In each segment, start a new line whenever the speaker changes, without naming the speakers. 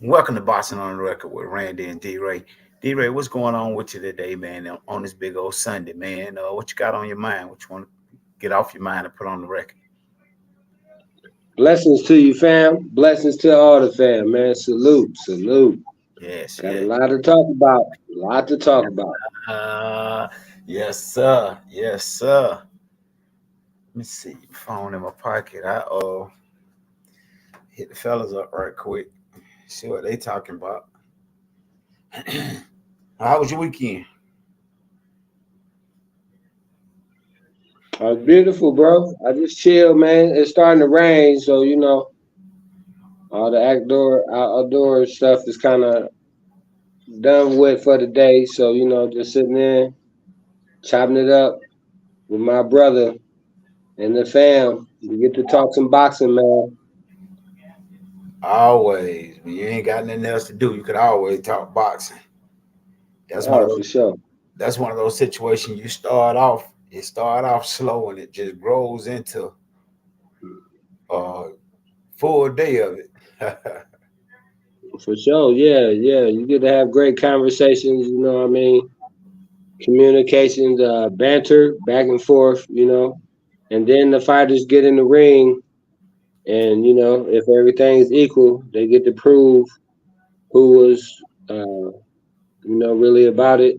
Welcome to Boxing on the Record with Randy and D-Ray. D-Ray, what's going on with you today, man, on this big old Sunday, man? What you got on your mind? What you want to get off your mind and put on the record?
Blessings to you, fam. Blessings to all the fam, man. Salute, salute.
Yes,
Got a
yes.
lot to talk about. A lot to talk about.
Uh, yes, sir. Yes, sir. Let me see. Phone in my pocket. I hit the fellas up right quick. See what they talking about. How was your weekend?
Beautiful, bro. I just chill, man. It's starting to rain, so all the outdoor stuff is kind of done with for the day. So just sitting there chopping it up with my brother and the fam. We get to talk some boxing, man.
Always. When you ain't got nothing else to do, you could always talk boxing. That's one of
Oh,
those
for sure.
that's one of those situations it start off slow and it just grows into a full day of it.
For sure. Yeah, yeah. You get to have great conversations. You know what I mean? Communications, banter back and forth, and then the fighters get in the ring, and if everything is equal, they get to prove who was, really about it,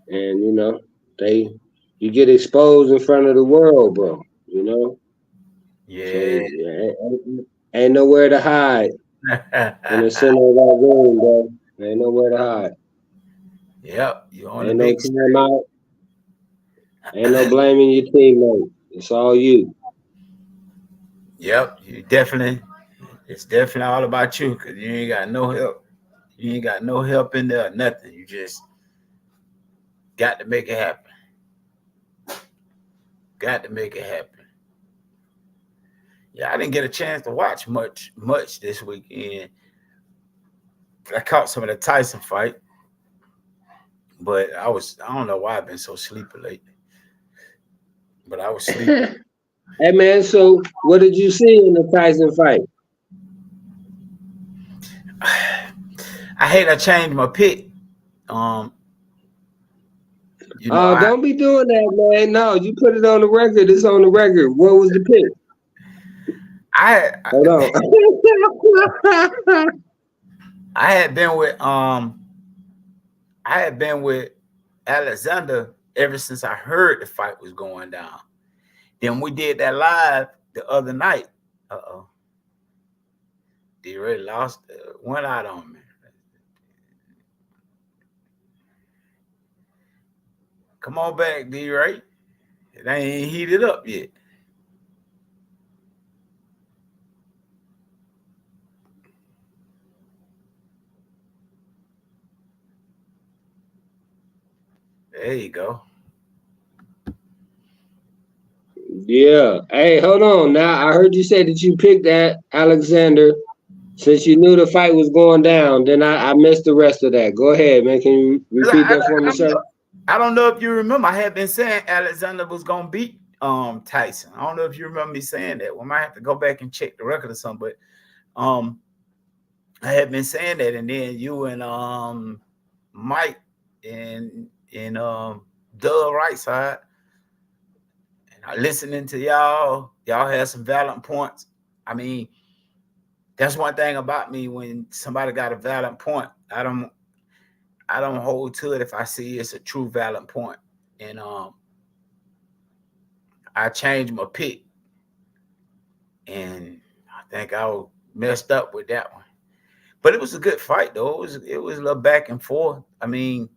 and they you get exposed in front of the world, bro.
Yeah.
So ain't nowhere to hide in the center of that room, bro. Ain't nowhere to hide.
Yep, you're on the
Ain't no
big
timeout. Ain't no
stage.
blaming your teammate. It's all you.
Yep, it's definitely all about you because you ain't got no help. You ain't got no help in there, nothing. You just got to make it happen. Got to make it happen. Yeah, I didn't get a chance to watch much this weekend. I caught some of the Tyson fight, but I don't know why I've been so sleepy lately. But I was sleepy.
Hey man, so what did you see in the Tyson fight?
I hate I changed my pick. Um, you know,
Don't be doing that, man. No, you put it on the record. It's on the record. What was the pick?
I
Hold on.
I had been with I had been with Alexander ever since I heard the fight was going down. Then we did that live the other night. Uh-oh. D-Ray lost, went out on me. Come on back, D-Ray. It ain't heated up yet. There you go.
Yeah. Hey, hold on. Now I heard you say that you picked that Alexander since you knew the fight was going down. Then I missed the rest of that. Go ahead, man. Can you repeat
I,
that for
I
me,
don't
sir?
know. I don't know if you remember. I had been saying Alexander was gonna beat Tyson. I don't know if you remember me saying that. We might have to go back and check the record or something, but I had been saying that, and then you and Mike and Doug right side, and I listening to y'all. Y'all had some valid points. I mean, that's one thing about me. When somebody got a valid point, I don't hold to it if I see it's a true valid point. And I changed my pick, and I think I was messed up with that one. But it was a good fight though. It was a little back and forth. I mean,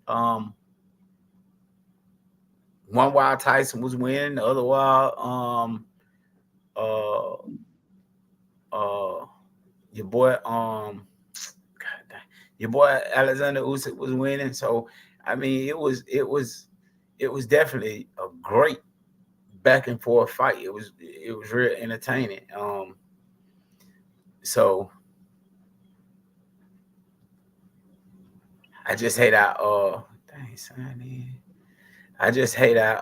um, one while Tyson was winning, the other while uh uh your boy God dang, your boy Alexander Usyk was winning. So I mean, it was definitely a great back and forth fight. It was real entertaining. So I just hate dang son, I just hate I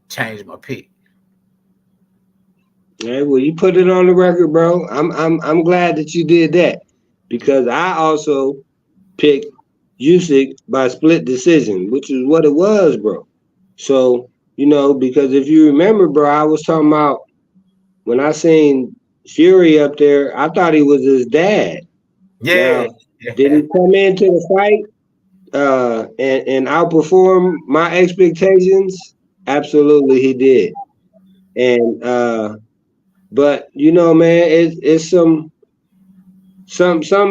changed my pick.
Hey, well, you put it on the record, bro. I'm glad that you did that because I also picked Usyk by split decision, which is what it was, bro. So because if you remember, bro, I was talking about when I seen Fury up there, I thought he was his dad.
Yeah.
Now, did he come into the fight and outperform my expectations? Absolutely, he did. And but man, it's some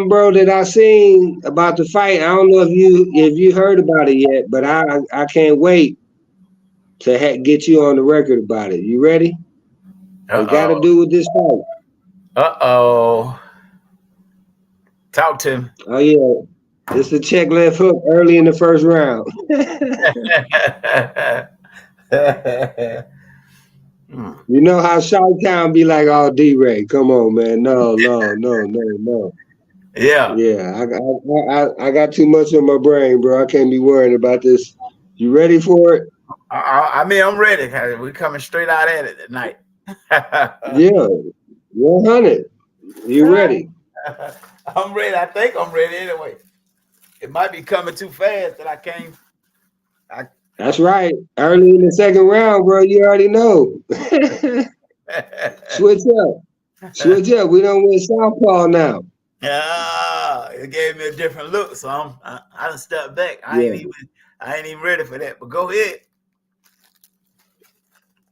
bro that I seen about the fight. I don't know if you heard about it yet, but I can't wait to get you on the record about it. You ready? It got to
Uh-oh.
do with this fight.
Uh-oh. Talk to me.
Oh yeah, it's a check left hook early in the first round.
Hmm.
You know how Shot Town be like, "Oh, D-Ray, come on, man, no, no, no, no, no."
Yeah.
Yeah, I got too much on my brain, bro. I can't be worrying about this. You ready for it?
I mean, I'm ready. We coming straight out at it tonight.
Yeah, 100. You ready?
I'm ready. I think I'm ready anyway. It might be coming too fast that I can't. I
That's right. Early in the second round, bro. You already know. Switch up. Switch up. We don't win southpaw now.
It gave me a different look, so I done stepped back.
Yeah.
I ain't even ready for that. But go ahead.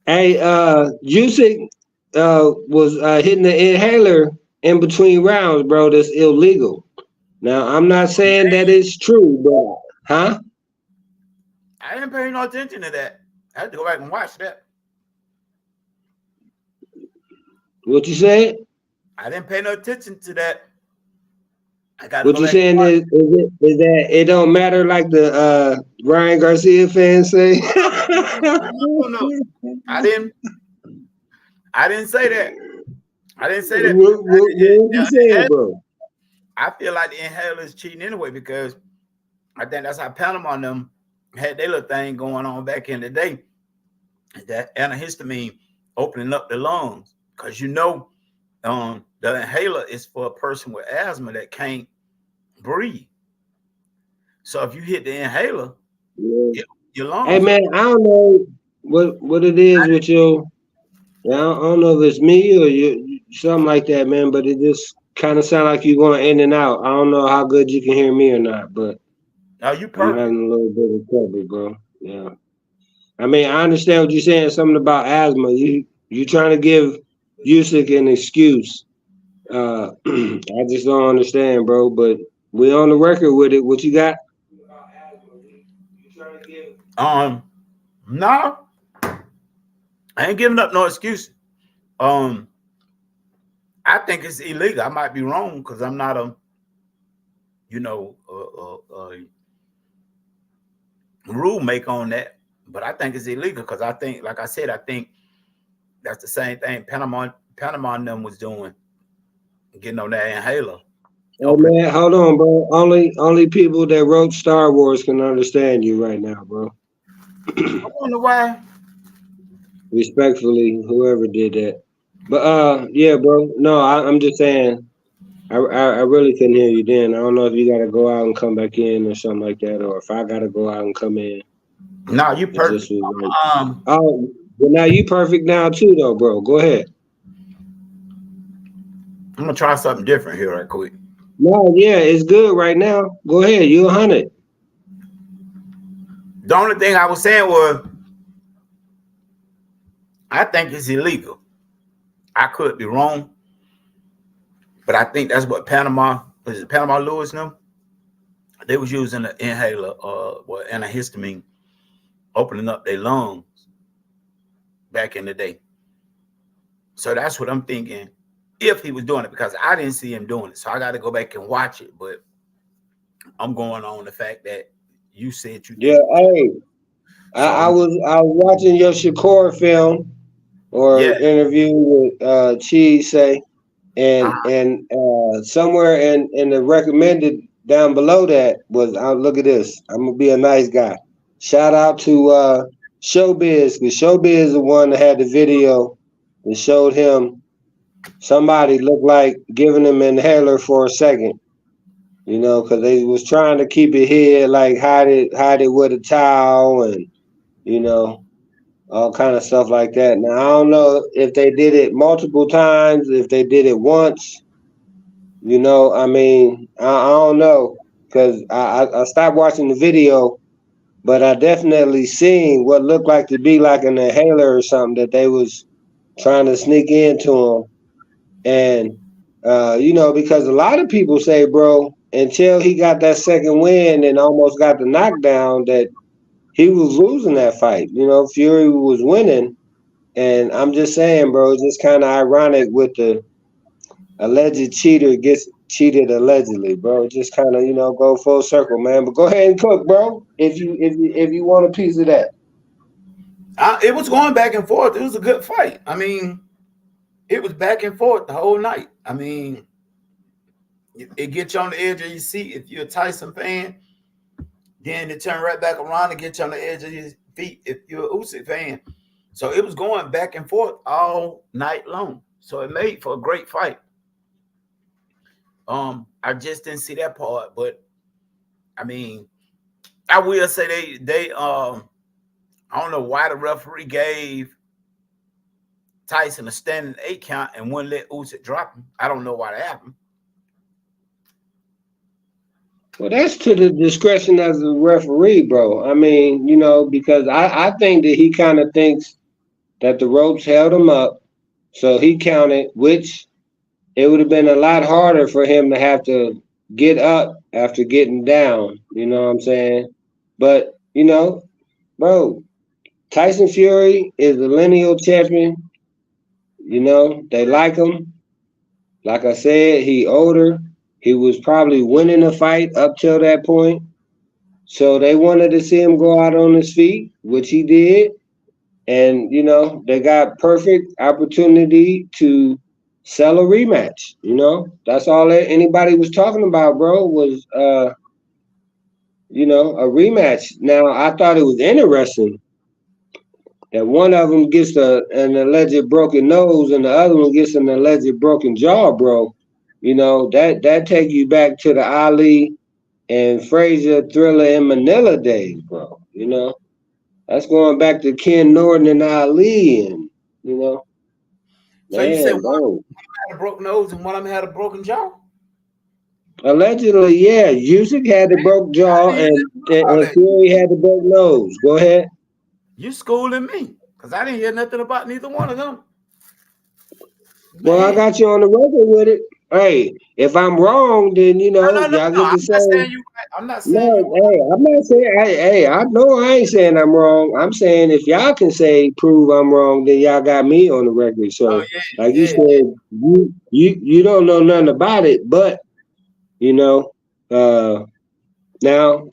Hey, Usyk was hitting the inhaler in between rounds, bro. That's illegal. Now, I'm not saying that it's true, but huh?
I didn't pay no attention to that. I had to go back and watch that.
What you said?
I didn't pay no attention to that. I got to
What
go
you
back and
saying
watch.
is that it don't matter like the Ryan Garcia fans say?
No. I didn't. I didn't say that. I didn't say that.
What you saying, bro?
I feel like the inhaler is cheating anyway because I think that's how Panama and them had their little thing going on back in the day. That antihistamine opening up the lungs because the inhaler is for a person with asthma that can't breathe. So if you hit the inhaler,
Yeah.
your
Hey
lungs.
man, I don't know what it is with you. I don't know if it's me or you, something like that, man. But it just kind of sound like you're going in and out. I don't know how good you can hear me or not, but
Are you
I'm
perfect?
having a little bit of trouble, bro. Yeah. I mean, I understand what you're saying. Something about asthma. You trying to give Usyk an excuse. I just don't understand, bro. But we on the record with it. What you got?
No, I ain't giving up no excuse. Um, I think it's illegal. I might be wrong because I'm not you know, rule make on that. But I think it's illegal because I think, like I said, I think that's the same thing Panama and them was doing, getting on that inhaler.
Hey
Open.
man, hold on, bro. Only people that wrote Star Wars can understand you right now, bro.
I wonder why.
Respectfully, whoever did that. But yeah, bro. No, I'm just saying. I really couldn't hear you then. I don't know if you got to go out and come back in or something like that, or if I got to go out and come in.
No, you
It just
perfect.
was like,
Um,
oh, but now you perfect now too, though, bro. Go ahead.
I'm gonna try something different here, right quick.
No, yeah, it's good right now. Go ahead. You 100.
The only thing I was saying was I think it's illegal. I could be wrong, but I think that's what Panama was. It Panama Lewis them? They was using the inhaler, antihistamine, opening up their lungs back in the day. So that's what I'm thinking. If he was doing it, because I didn't see him doing it, so I got to go back and watch it. But I'm going on the fact that you said you
Yeah,
think.
hey,
So
I was watching your Shakur film or
yeah,
interview with Cheese say,
uh,
and somewhere in the recommended down below that was look at this. I'm gonna be a nice guy. Shout out to Showbiz because Showbiz is the one that had the video It showed him somebody looked like giving him an inhaler for a second, because they was trying to keep it hid, like hide it with a towel and you know all kind of stuff like that. Now I don't know if they did it multiple times, if they did it once. I mean, I don't know because I stopped watching the video, but I definitely seen what looked like to be like an inhaler or something that they was trying to sneak into him. And because a lot of people say, bro, until he got that second win and almost got the knockdown, that he was losing that fight. Fury was winning. And I'm just saying, bro, it's just kind of ironic with the alleged cheater gets cheated allegedly, bro. Just kind of, go full circle, man. But go ahead and cook, bro. If you want a piece of that.
It was going back and forth. It was a good fight. I mean, it was back and forth the whole night. I mean, it gets you on the edge of your seat if you're a Tyson fan. Then it turn right back around and get you on the edge of your feet if you're a Usyk fan. So it was going back and forth all night long. So it made for a great fight. I just didn't see that part, but I mean, I will say they I don't know why the referee gave Tyson a standing 8 count and wouldn't let Usyk drop him. I don't know why that happened.
Well, that's to the discretion as a referee, bro. I mean, because I think that he kind of thinks that the ropes held him up, so he counted, which it would have been a lot harder for him to have to get up after getting down. You know what I'm saying? But, bro, Tyson Fury is the lineal champion. They like him. Like I said, he older. He was probably winning the fight up till that point. So they wanted to see him go out on his feet, which he did. And, they got perfect opportunity to sell a rematch. That's all that anybody was talking about, bro, was, a rematch. Now, I thought it was interesting that one of them gets an alleged broken nose and the other one gets an alleged broken jaw, bro. That take you back to the Ali and Frazier Thriller in Manila days, bro. That's going back to Ken Norton and Ali, and
So you said
man,
one
bro.
had a broken nose and one of them had a broken jaw?
Allegedly, yeah. Usyk had the broke jaw
I didn't hear
and
that.
Fury had the broke nose. Go ahead.
You schooling me because I didn't hear nothing about neither one of them.
Well, I
Man.
got you on the record with it. Hey, if I'm wrong, then y'all
No.
get to
I'm not
say.
saying you right. I'm not saying you
No,
right.
hey, I'm not saying. Hey, I know I ain't saying I'm wrong. I'm saying if y'all can say prove I'm wrong, then y'all got me on the record.
Oh
So,
yeah,
like you
yeah.
said, you don't know nothing about it, but you know, uh, now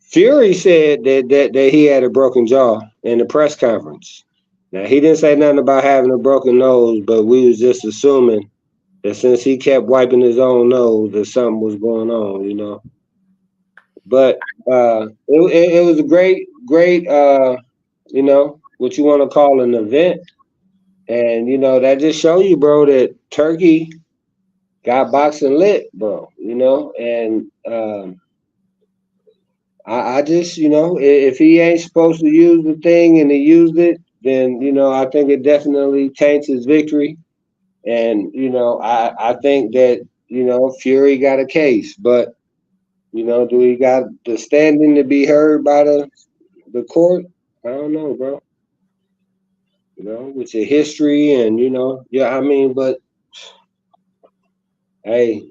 Fury said that he had a broken jaw in the press conference. Now he didn't say nothing about having a broken nose, but we was just assuming that since he kept wiping his own nose, that something was going on. But it was a great what you want to call an event, and that just show you, bro, that Turkey got boxing lit, bro. And I just if he ain't supposed to use the thing and he used it, then I think it definitely taints his victory, and I think that Fury got a case, but do he got the standing to be heard by the court? I don't know, bro. With your history and yeah, I mean, but hey,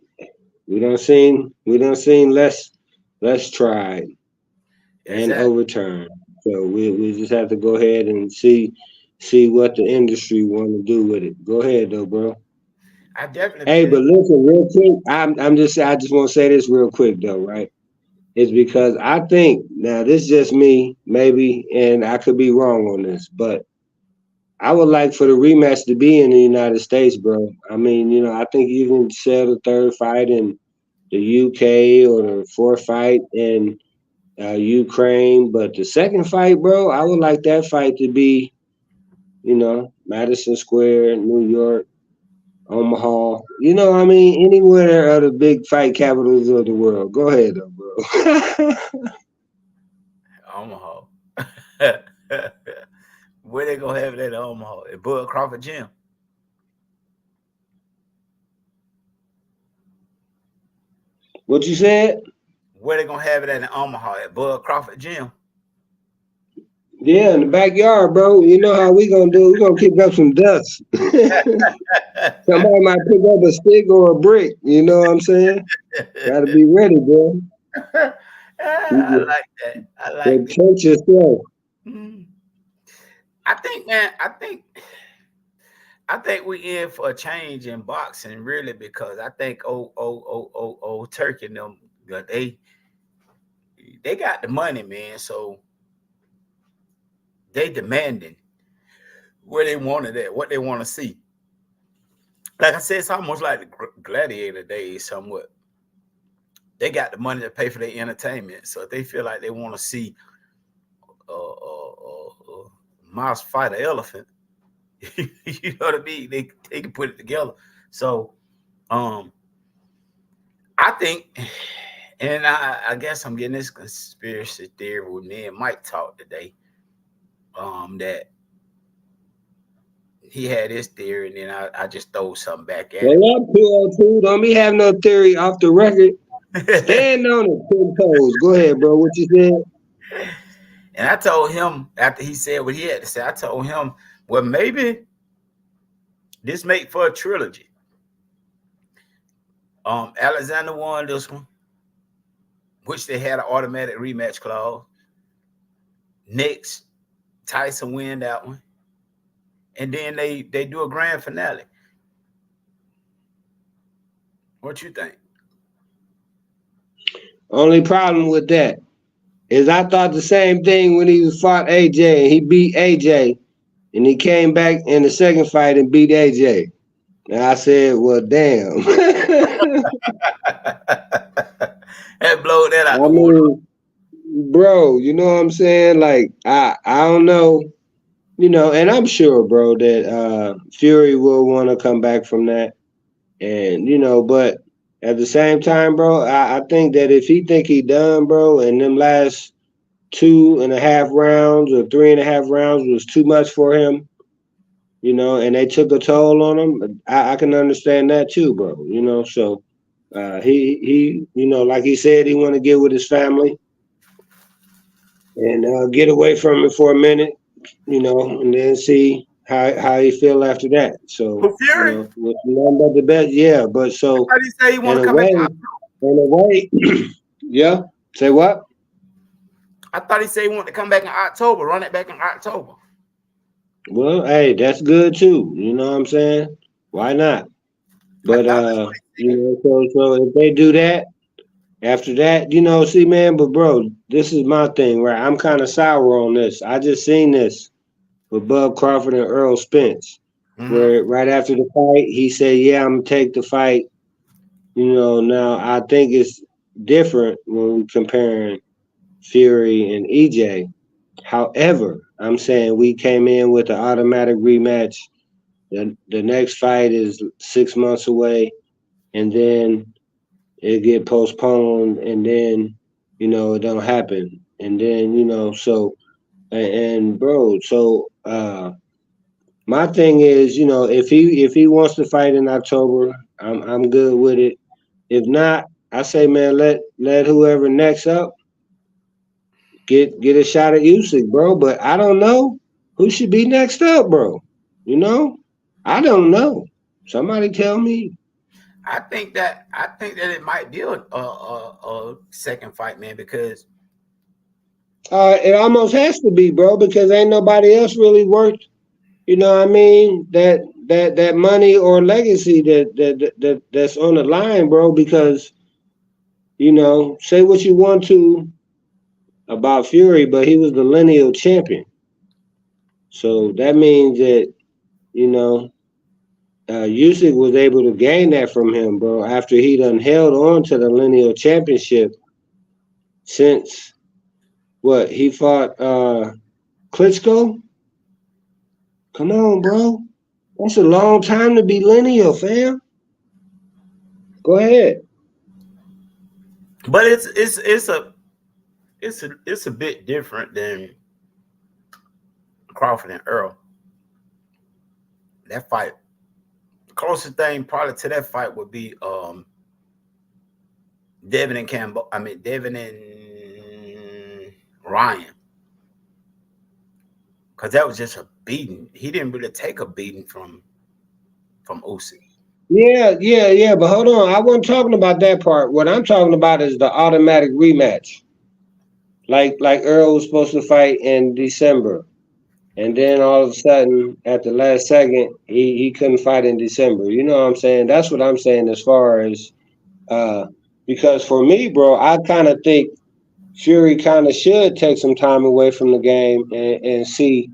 we don't seen less tried and
Exactly.
overturned. So we just have to go ahead and see what the industry want to do with it. Go ahead though, bro.
I definitely
Hey,
believe.
but listen, real quick, I just want to say this real quick though, right? It's because I think now this is just me, maybe, and I could be wrong on this, but I would like for the rematch to be in the United States, bro. I mean, I think you can sell the third fight in the UK or the fourth fight in Ukraine, but the second fight, bro, I would like that fight to be Madison Square, New York, Omaha. I mean, anywhere of the big fight capitals of the world. Go ahead, though, bro.
Omaha. Where they gonna have it at Omaha? At Bud Crawford Gym.
What you said?
Where they gonna have it at in Omaha? At Bud Crawford Gym.
Yeah, in the backyard, bro. You know how we gonna do? We gonna kick up some dust. Somebody might pick up a stick or a brick. You know what I'm saying? Got to be ready, bro.
I
You
like that. I like that.
protect yourself.
Mm. I think, man. I think we in for a change in boxing, really, because I think old Turkey and them, they got the money, man. So they demanding where they wanted it, what they want to see. Like I said, it's almost like the gladiator days, somewhat. They got the money to pay for their entertainment, so if they feel like they want to see a mouse fight an elephant, you know what I mean? They can put it together. So um, I think, and I guess I'm getting this conspiracy theory with me and Mike talk today. That he had his theory, and then I just throw something back at
Well,
him.
up 202. Don't be having no theory off the record. Stand on it, 10 toes. Go ahead, bro. What you said?
And I told him after he said what he had to say, I told him, well, maybe this make for a trilogy. Alexander won this one, which they had an automatic rematch clause. Next, Tyson win that one, and then they do a grand finale. What you think?
Only problem with that is I thought the same thing when he was fought AJ and he beat AJ and he came back in the second fight and beat AJ. And I said, well, damn.
That blow that out
I
the water.
mean, bro, you know what I'm saying? Like, I don't know, and I'm sure, bro, that Fury will want to come back from that. And, but at the same time, bro, I think that if he think he done, bro, and them last 2.5 rounds or 3.5 rounds was too much for him, and they took a toll on him, I can understand that too, bro. So he like he said, he want to get with his family and get away from it for a minute, and then see how he feel after that. So,
Who Fury?
with none but the best, yeah. But so
How do you say he want
in
to
a
come back?
way, yeah. Say what?
I thought he said he wanted to come back in October, run it back in October.
Well, hey, that's good too. You know what I'm saying? Why not?
I
But
thought that's what he said.
so if they do that, after that, see, man. But bro, this is my thing, right? I'm kind of sour on this. I just seen this with Bub Crawford and Earl Spence,
Mm-hmm.
where right after the fight, he said, "Yeah, I'm gonna take the fight." Now I think it's different when we comparing Fury and EJ. However, I'm saying we came in with an automatic rematch. The next fight is 6 months away, and then it get postponed, and then it don't happen, and then so and bro, so my thing is, if he wants to fight in October, I'm good with it. If not, I say, man, let whoever next up get a shot at Usyk, bro. But I don't know who should be next up, bro. You know, I don't know. Somebody tell me.
I think that it might be a second fight, man, because
It almost has to be, bro, because ain't nobody else really worked. You know what I mean? That money or legacy that's on the line, bro. Because say what you want to about Fury, but he was the lineal champion. So that means that you know Usyk was able to gain that from him, bro. After he done held on to the lineal championship since what he fought Klitschko. Come on, bro. That's a long time to be lineal, fam. Go ahead.
But it's a bit different than Crawford and Earl. That fight, the closest thing probably to that fight would be Devin and Campbell. I mean Devin and Ryan, because that was just a beating. He didn't really take a beating from Usyk.
Yeah, yeah, yeah. But hold on. I wasn't talking about that part. What I'm talking about is the automatic rematch. Like Earl was supposed to fight in December. And then all of a sudden, at the last second, he couldn't fight in December. You know what I'm saying? That's what I'm saying as far as uh because for me, bro, I kind of think Fury kind of should take some time away from the game and see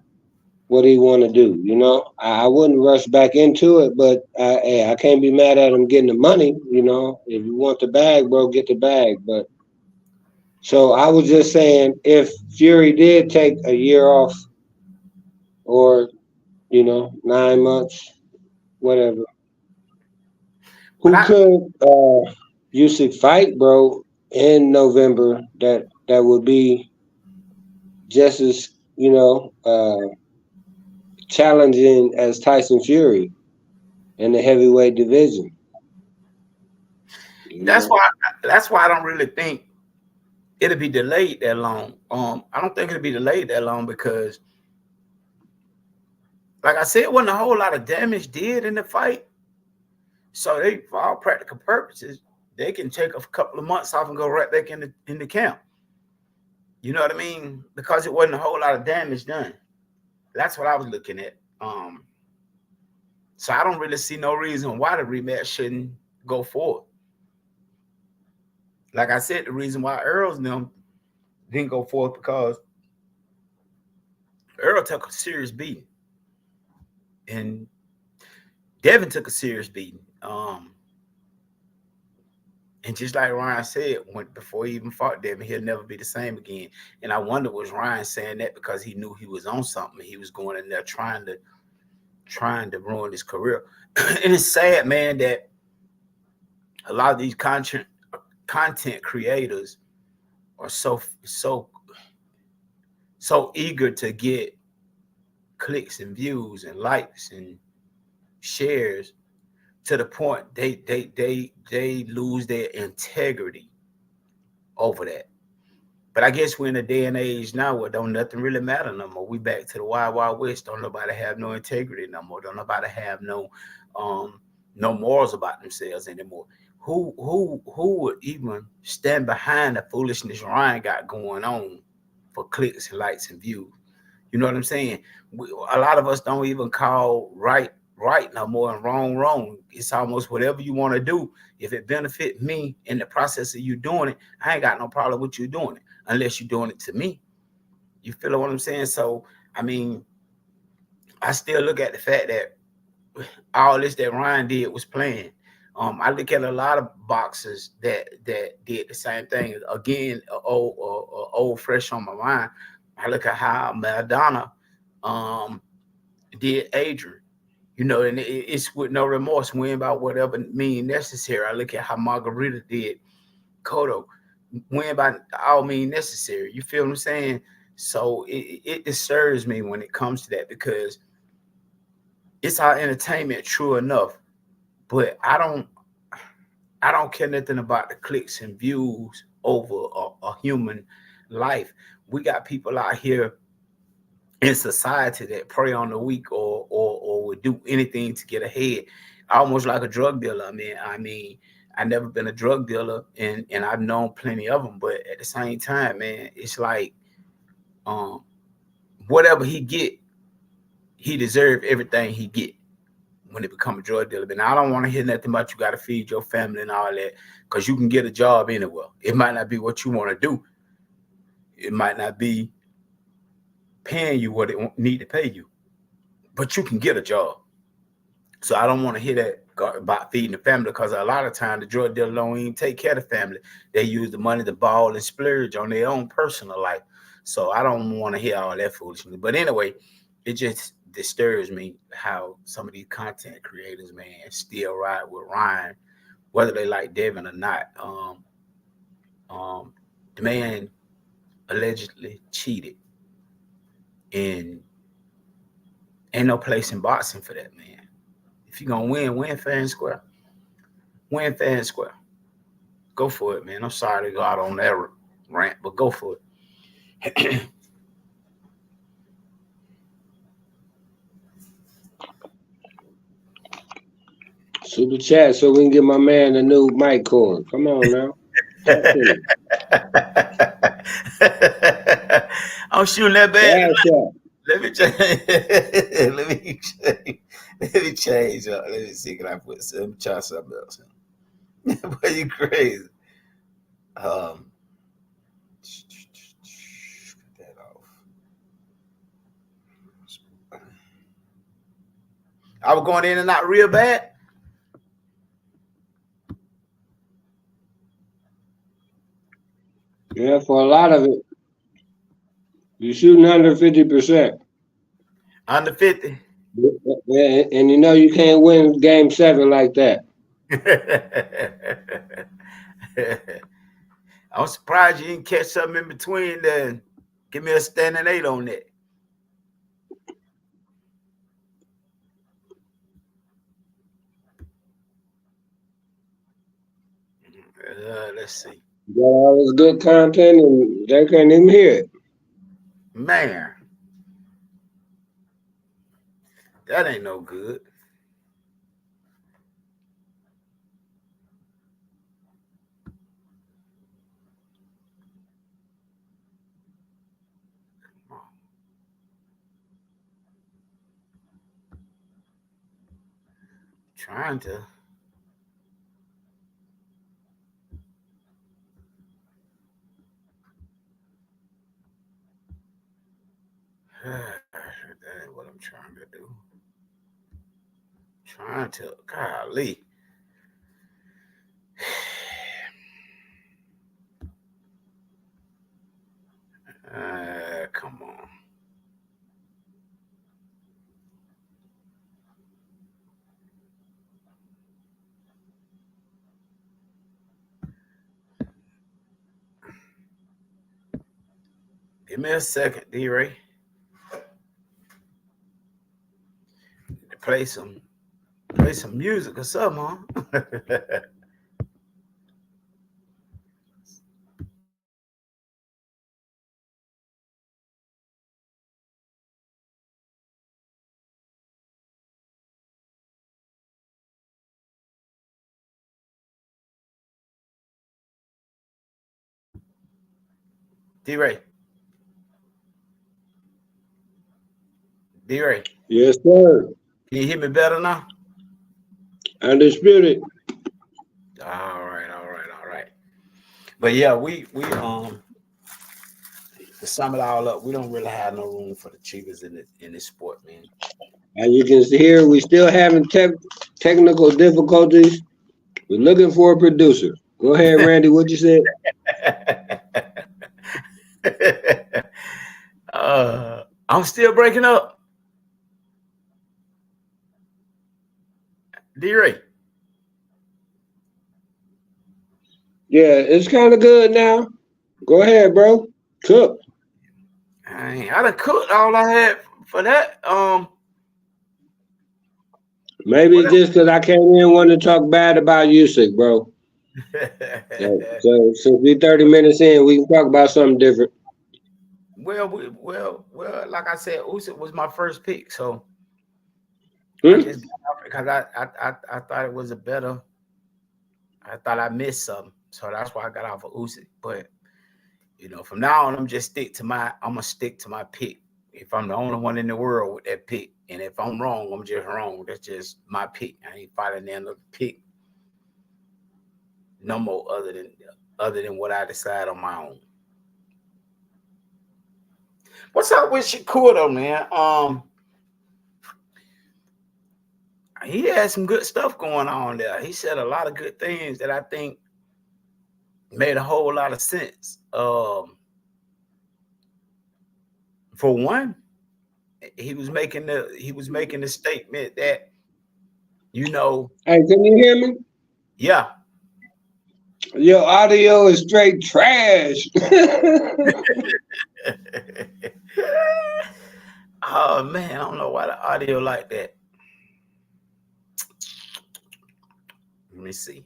what he want to do. You know, I wouldn't rush back into it, but hey, I can't be mad at him getting the money. You know, if you want the bag, bro, get the bag. But so I was just saying, if Fury did take a year off or 9 months, whatever,
But
who could Usyk fight, bro, in November that would be just as challenging as Tyson Fury in the heavyweight division. You
that's
know,
why that's why I don't really think it'll be delayed that long. I don't think it'll be delayed that long because, like I said, it wasn't a whole lot of damage did in the fight. So they, for all practical purposes, they can take a couple of months off and go right back in the camp. You know what I mean? Because it wasn't a whole lot of damage done. That's what I was looking at. So I don't really see no reason why the rematch shouldn't go forward. Like I said, the reason why Earl's them didn't go forth because Earl took a serious beating and Devin took a serious beating. And just like Ryan said, when before he even fought Devin, he'll never be the same again. And I wonder was Ryan saying that because he knew he was on something. He was going in there trying to ruin his career. And it's sad, man, that a lot of these content creators are so eager to get clicks and views and likes and shares to the point they lose their integrity over that. But I guess we're in a day and age now where don't nothing really matter no more. We back to the wild wild west. Don't nobody have no integrity no more. Don't nobody have um no morals about themselves anymore. Who would even stand behind the foolishness Ryan got going on for clicks and likes and views? You know what I'm saying? A lot of us don't even call right no more and wrong wrong. It's almost whatever you want to do. If it benefit me in the process of you doing it, I ain't got no problem with you doing it unless you're doing it to me. You feel what I'm saying? So I mean, I still look at the fact that all this that Ryan did was planned. I look at a lot of boxers that did the same thing. Again, old fresh on my mind. I look at how Maradona um, did Adrian. You know, and it's with no remorse, win about whatever mean necessary. I look at how Margarita did Cotto, win by all means necessary. You feel what I'm saying? So it disturbs me when it comes to that because it's our entertainment, true enough, but I don't care nothing about the clicks and views over a human life. We got people out here in society that prey on the weak or would do anything to get ahead, almost like a drug dealer. I mean, I never been a drug dealer, and I've known plenty of them, but at the same time, man, it's like um, whatever he get, he deserve everything he get when it become a drug dealer. But I don't want to hear nothing about you got to feed your family and all that because you can get a job anywhere. It might not be what you want to do. It might not be paying you what it need to pay you, but you can get a job. So I don't want to hear that about feeding the family because a lot of times the drug dealer don't even take care of the family. They use the money to ball and splurge on their own personal life. So I don't want to hear all that foolishness. But anyway, it just disturbs me how some of these content creators, man, still ride with Ryan, whether they like Devin or not. The man allegedly cheated, and ain't no place in boxing for that, man. If you're gonna win fair and square. Win fair and square. Go for it, man. I'm sorry to go out on that rant, but go for it.
Super chat so we can get my man a new mic cord. Come on now. Talk to me.
I'm shooting that bad.
Cash out.
Let me change. Let me change. Let me change. Let me see. Can I put some? Try something else. But you crazy. Cut that off. I was going in and out real bad.
Yeah, for a lot of it, you're shooting under 50%.
Under 50.
Yeah, and you know you can't win game 7 like that.
I'm surprised you didn't catch something in between there. Give me a standing 8 on that. Let's see.
You got all this good content and they can't even hear it.
Man, that ain't no good. Trying to. That ain't what I'm trying to do. Trying to. Golly. Come on. Give me a second, D-Ray. Play some music or something, huh? D-Ray. D-Ray.
Yes, sir.
Can you hear me better now?
Undisputed.
All right. But yeah, we to sum it all up, we don't really have no room for the cheaters in this sport, man.
As you can see here, we still having technical difficulties. We're looking for a producer. Go ahead, Randy. What you said?
I'm still breaking up. D-Ray.
Yeah, it's kind of good now. Go ahead, bro. Cook.
I done cooked all I had for that.
Maybe just because I came in want to talk bad about Usyk, bro. So since we 30 minutes in, we can talk about something different.
well. Like I said, Usyk was my first pick, so I
Hmm?
just got off it because I thought it was a better. I thought I missed something, so that's why I got off of Usyk. But from now on, I'm gonna stick to my pick. If I'm the only one in the world with that pick, and if I'm wrong, I'm just wrong. That's just my pick. I ain't fighting another pick no more other than what I decide on my own. What's up with Shakur though, man? He had some good stuff going on there. He said a lot of good things that I think made a whole lot of sense. For one, he was making the statement that, you know,
Hey, can you hear me?
yeah.
Your audio is straight trash.
Oh man, I don't know why the audio like that. Let me see.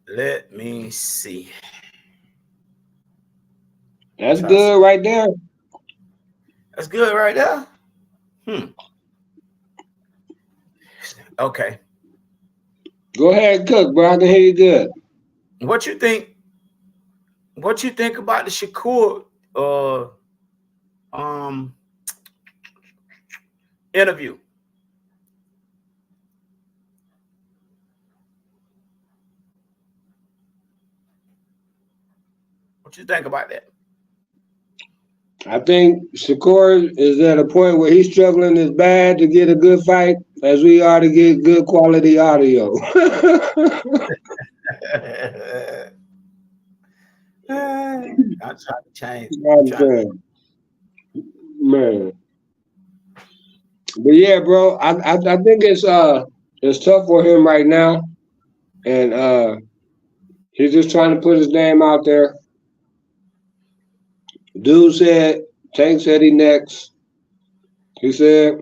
Let me see.
That's
Try some.
good right there.
That's good right there. Okay.
Go ahead, cook, bro. I can hear you good.
What you think? What you think about the Shakur um interview? What you think about that?
I think Shakur is at a point where he's struggling as bad to get a good fight as we are to get good quality audio.
I'm trying to change. I'm
I'm
trying to.
saying, man. But yeah, bro, I think it's tough for him right now, and he's just trying to put his name out there. Dude said, Tank said he next. He said,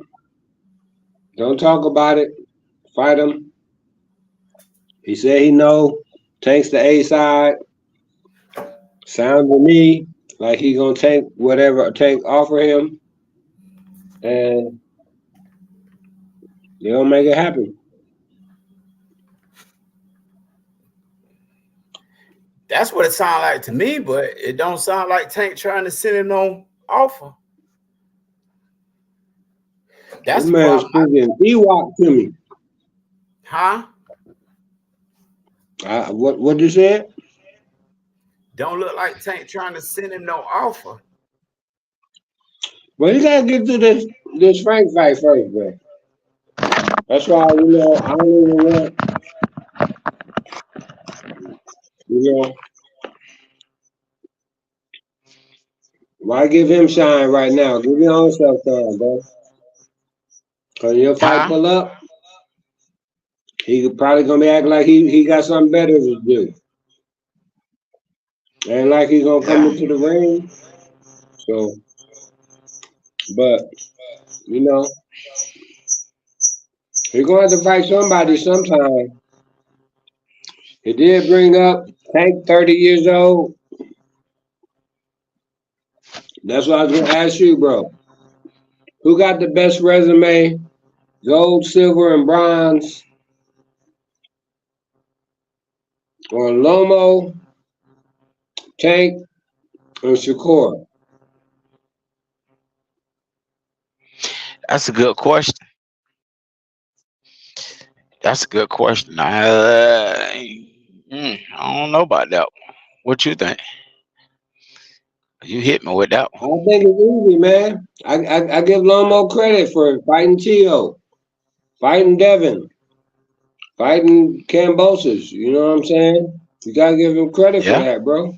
don't talk about it, fight him. He said he know. Tank's the A side. Sounds to me like he gonna take whatever Tank offer him, and they gonna make it happen.
That's what it sounds like to me, but it don't sound like Tank trying to send him no offer.
This
That's the
man's
problem.
speaking Ewok to me.
Huh?
What you said?
Don't look like Tank trying to send him no offer.
Well, you gotta get to this Frank fight first, bro. That's why I don't even want you know why give him shine right now? Give your own self time, bro. Cause your fight
Huh?
pull up, he probably gonna be acting like he got something better to do. Ain't like he's gonna come
Yeah.
into the ring. So, but you know, he's gonna have to fight somebody sometime. He did bring up Tank, 30 years old. That's what I was gonna ask you, bro. Who got the best resume? Gold, silver, and bronze, or Lomo, Tank, or Shakur?
That's a good question. That's a good question. I don't know about that one. What you think? You hit me with that
I
one.
think it's easy, man. I give Lomo credit for fighting Tio, fighting Devin, fighting Cambosis. You know what I'm saying? You gotta give him credit for
Yeah,
that, bro.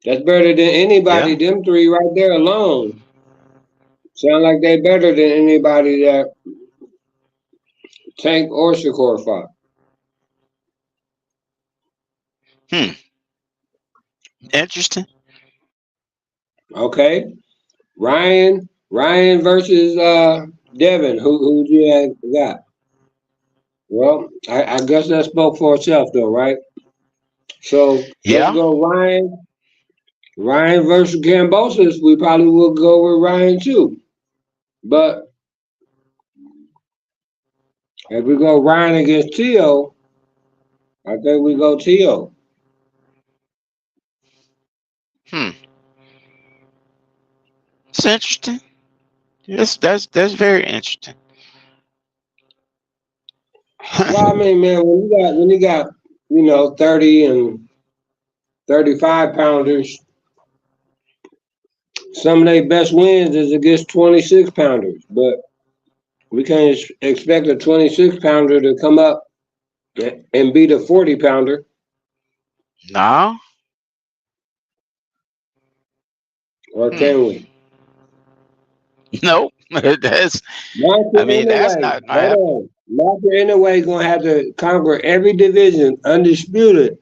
That's better than
yeah.
anybody. Them three right there alone sound like they better than anybody that Tank or Shakur fought.
Hmm. Interesting.
Okay, Ryan versus Devin. Who you got? Well, I guess that spoke for itself, though, right? So let's
Yeah.
go Ryan versus Cambosis. We probably will go with Ryan too. But if we go Ryan against Tio, I think we go Tio.
Hmm. It's interesting. Yes, that's very interesting.
Well, I mean, man, when you got 30 and 35 pounders, some of their best wins is against 26 pounders. But we can't expect a 26 pounder to come up and beat a 40 pounder,
No.
or
Hmm.
can we?
No, that's. I
Monster
mean, that's
anyway.
not gonna
Hold
happen.
on. Monster anyway gonna have to conquer every division undisputed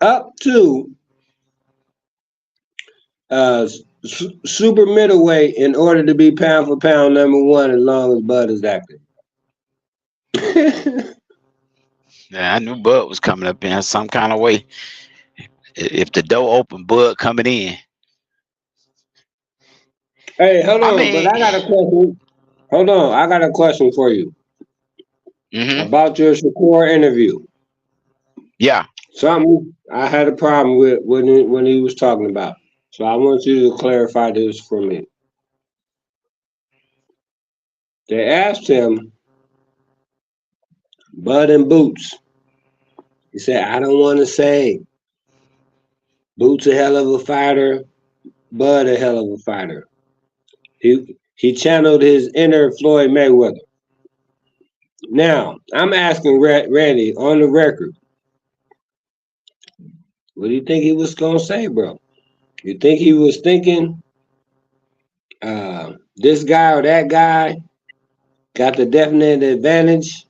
up to uh super middleweight in order to be pound for pound number one as long as Bud is active.
Yeah, I knew Bud was coming up in some kind of way. If the door open, Bud coming in.
Hey, hold
I
on, but
mean,
I got a question. Hold on, I got a question for you
hmm
about your Shakur interview.
yeah.
Something I had a problem with when he was talking about. So I want you to clarify this for me. They asked him, Bud and Boots. He said, I don't want to say Boots a hell of a fighter, Bud a hell of a fighter. He channeled his inner Floyd Mayweather. Now, I'm asking Randy on the record, what do you think he was going to say, bro? You think he was thinking this guy or that guy got the definite advantage?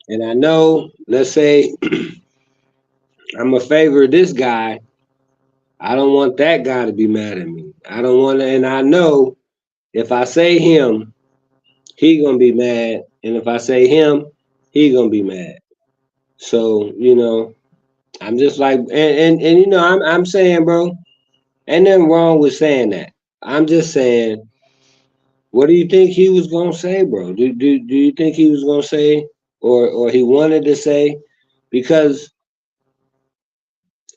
And I know, let's say I'm a favor of this guy. I don't want that guy to be mad at me. I don't want to, and I know if I say him, he gonna be mad, and if I say him, he gonna be mad. So I'm just like, and I'm saying, bro, ain't nothing wrong with saying that. I'm just saying, what do you think he was gonna say, bro? Do you think he was gonna say, or he wanted to say, because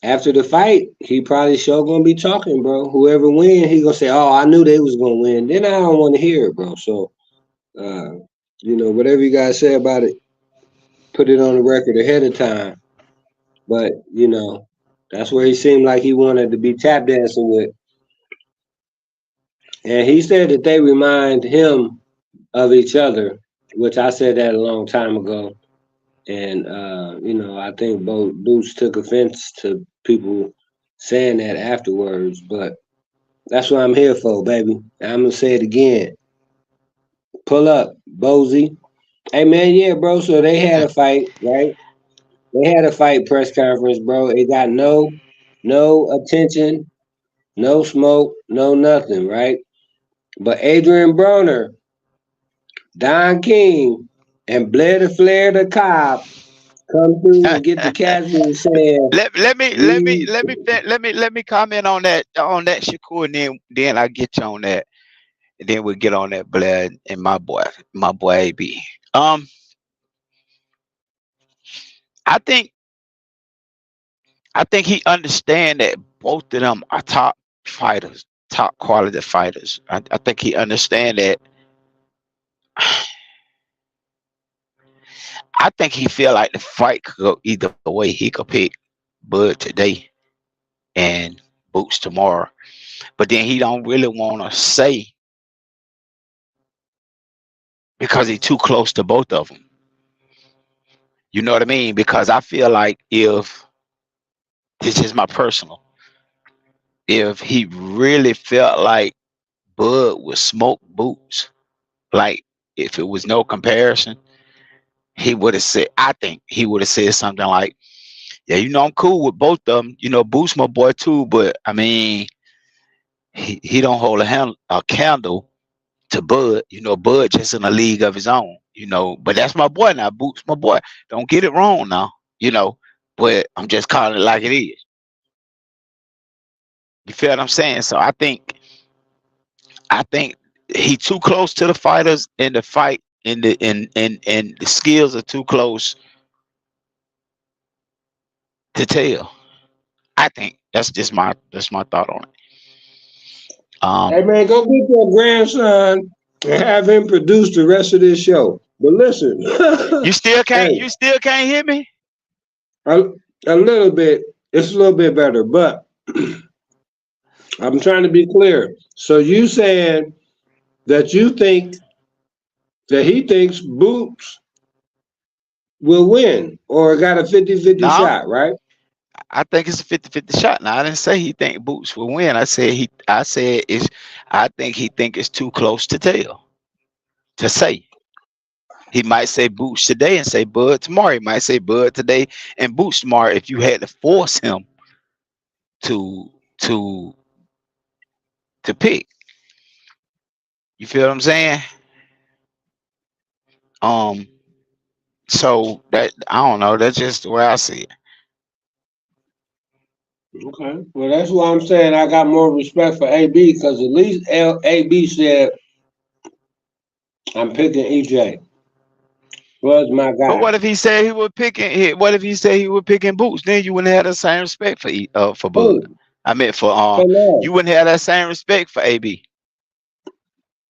after the fight, he probably sure gonna be talking, bro. Whoever win, he gonna say, "Oh, I knew they was gonna win." Then I don't want to hear it, bro. So, uh, whatever you guys say about it, put it on the record ahead of time. But that's where he seemed like he wanted to be tap dancing with, and he said that they remind him of each other, which I said that a long time ago. And I think both Boots took offense to people saying that afterwards, but that's what I'm here for, baby. I'm gonna say it again. Pull up, Bozy. Hey man, yeah, bro. So they had a fight, right? They had a fight press conference, bro. It got no attention, no smoke, no nothing, right? But Adrian Broner, Don King, and Blair the Flair the Cobb come through and get the casual saying, we
Let me comment on that Shakur, and then I get you on that, and then we'll get on that Blair and my boy AB. Um, I think I think he understand that both of them are top fighters, top quality fighters. I think he understand that. I think he feel like the fight could go either way. He could pick Bud today and Boots tomorrow, but then he don't really want to say because he's too close to both of them. You know what I mean? Because I feel like if this is my personal, if he really felt like Bud would smoke Boots, like if it was no comparison, he would have said. I think he would have said something like, "Yeah, I'm cool with both of them. Boots my boy too, but I mean, he don't hold a candle to Bud. Bud just in a league of his own. But that's my boy now. Boots my boy. Don't get it wrong now. You know, but I'm just calling it like it is. You feel what I'm saying? So I think he too close to the fighters in the fight, and the skills are too close to tell. I think that's my thought on it.
hey
Um,
man, go get your grandson and have him produce the rest of this show. But listen,
you still can't
hey,
you still can't hear me?
a, a little bit, it's a little bit better, but I'm trying to be clear. So you saying that you think that he thinks Boots will win or got a 50-50
No,
shot, right?
I think it's a 50-50 shot. Now I didn't say he think Boots will win. I said it's I think he think it's too close to tell to say. He might say Boots today and say Bud tomorrow. He might say Bud today and Boots tomorrow if you had to force him to to to pick. You feel what I'm saying? Um so that I don't know, that's just the way I see it.
Okay. Well, that's why I'm saying I got more respect for AB because at least AB said I'm picking EJ. Was my
But
guy.
what if he said he was picking? What if he said he was picking Boots? Then you wouldn't have the same respect for Bud.
Who?
I meant for
For now.
you wouldn't have that same respect for AB.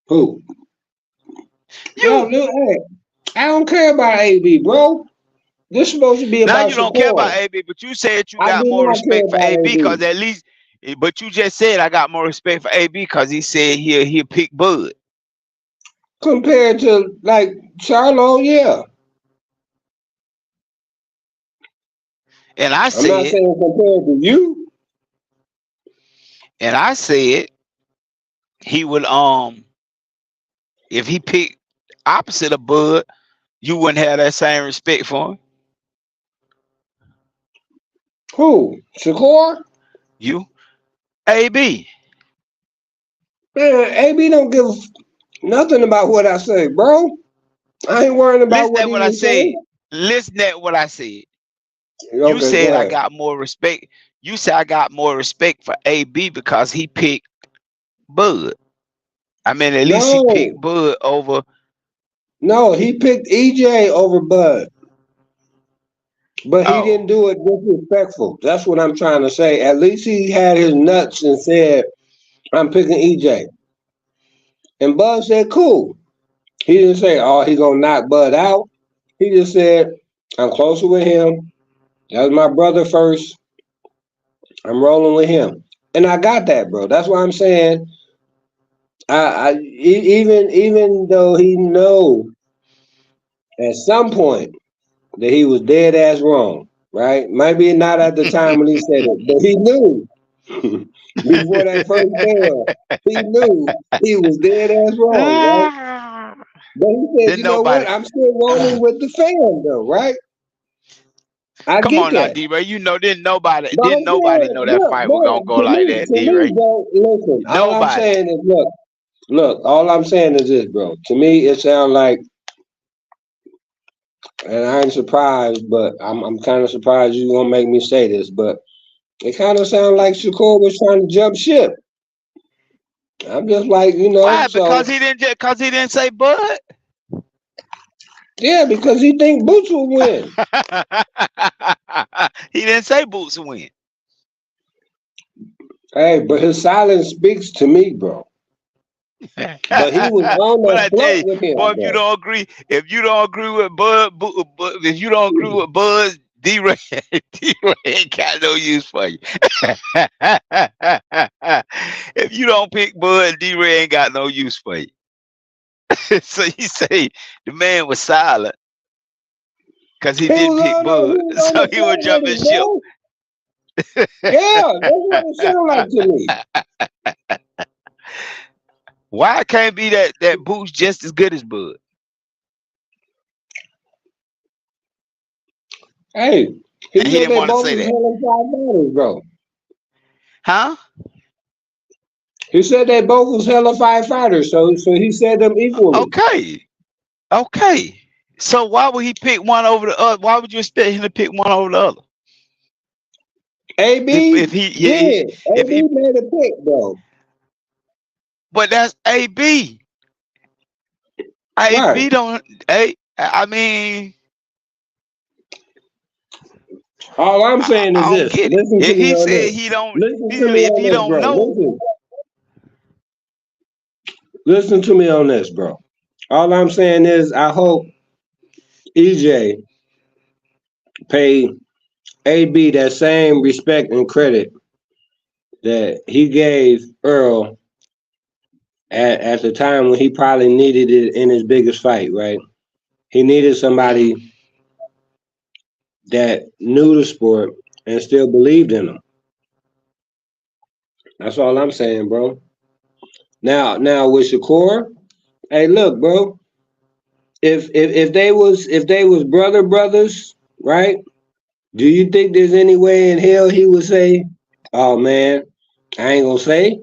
Who? Bro,
You
look, hey, I don't care about AB, bro. This is supposed to be
now
about
you don't care about
Shakur.
AB, but you said you
I
got
do
more
not care
respect for
about
AB because
AB
at least. But you just said I got more respect for AB because he said he'll pick Bud,
compared to like Charlo. Yeah,
and I
I'm not
said
saying compared to you.
and I said he would if he picked opposite of Bud, you wouldn't have that same respect for him.
Who? Shakur?
You AB.
Man, AB don't give nothing about what I say, bro. I ain't worrying about
Listen
what
to
he
what I
was
said.
saying.
Listen to what I said. You
Okay, go
said I
ahead.
got more respect. You said I got more respect for AB because he picked Bud. I mean, at least he
No,
picked Bud over.
no, he picked EJ over Bud, but he didn't
Oh,
do it disrespectful. That's what I'm trying to say. At least he had his nuts and said, "I'm picking EJ," and Bud said, "Cool." He didn't say, "Oh, he gonna knock Bud out." He just said, "I'm closer with him. That was my brother first. I'm rolling with him," and I got that, bro. That's why I'm saying, even though he know at some point that he was dead ass wrong, right? Maybe not at the time when he said it, but he knew before that first bell. He knew he was dead ass wrong, right? But he said,
didn't
"You know what?
nobody.
I'm still rolling with the fan, though, right?" I
Come
get
on now,
that.
D-Ray. You know, didn't nobody
But
know that
look,
fight was gonna
bro,
go like that,
to me,
D-Ray.
bro, listen, all I'm
Nobody.
saying is, look, all I'm saying is this, bro. To me, it sounds like, and I ain't surprised, but I'm kind of surprised you gonna make me say this, but it kind of sounds like Shakur was trying to jump ship. I'm just like,
Why?
so
Because he didn't say Bud.
yeah, because he think Boots will win.
He didn't say Boots win.
Hey, but his silence speaks to me, bro. But he was on
But
that
I tell
float
you,
with him,
boy,
though.
if you don't agree with if you don't agree with Bud, D-Ray, D-Ray ain't got no use for you. If you don't pick Bud, D-Ray ain't got no use for you. So you say the man was silent because he
He
didn't
was
pick
on the, he
Bud,
was on
so
the
he was
float with
jumping
him,
ship.
bro. Yeah, that's what it sounded like to me.
Why it can't be that Boots just as good as Bud?
Hey, he
And he
said
didn't
they
want to
both
say
was
that.
hell of fighters, bro.
Huh?
He said they both was hella fighters, so he said them equally.
Okay. Okay. So why would he pick one over the other? Why would you expect him to pick one over the other? If
AB did.
if he
AB made a pick, though.
but that's AB.
Right.
AB don't A I mean
All I'm saying is
I don't
this.
get it.
Listen to
If
me
he
on
said
this.
he don't
Listen to me
if
on
he
this,
don't
bro.
know,
Listen to me on this, bro. All I'm saying is I hope EJ pay AB that same respect and credit that he gave Earl at the time when he probably needed it in his biggest fight, right? He needed somebody that knew the sport and still believed in him. That's all I'm saying, bro. Now with Shakur, hey, look, bro. If they was brothers, right? Do you think there's any way in hell he would say, "Oh man, I ain't gonna say"?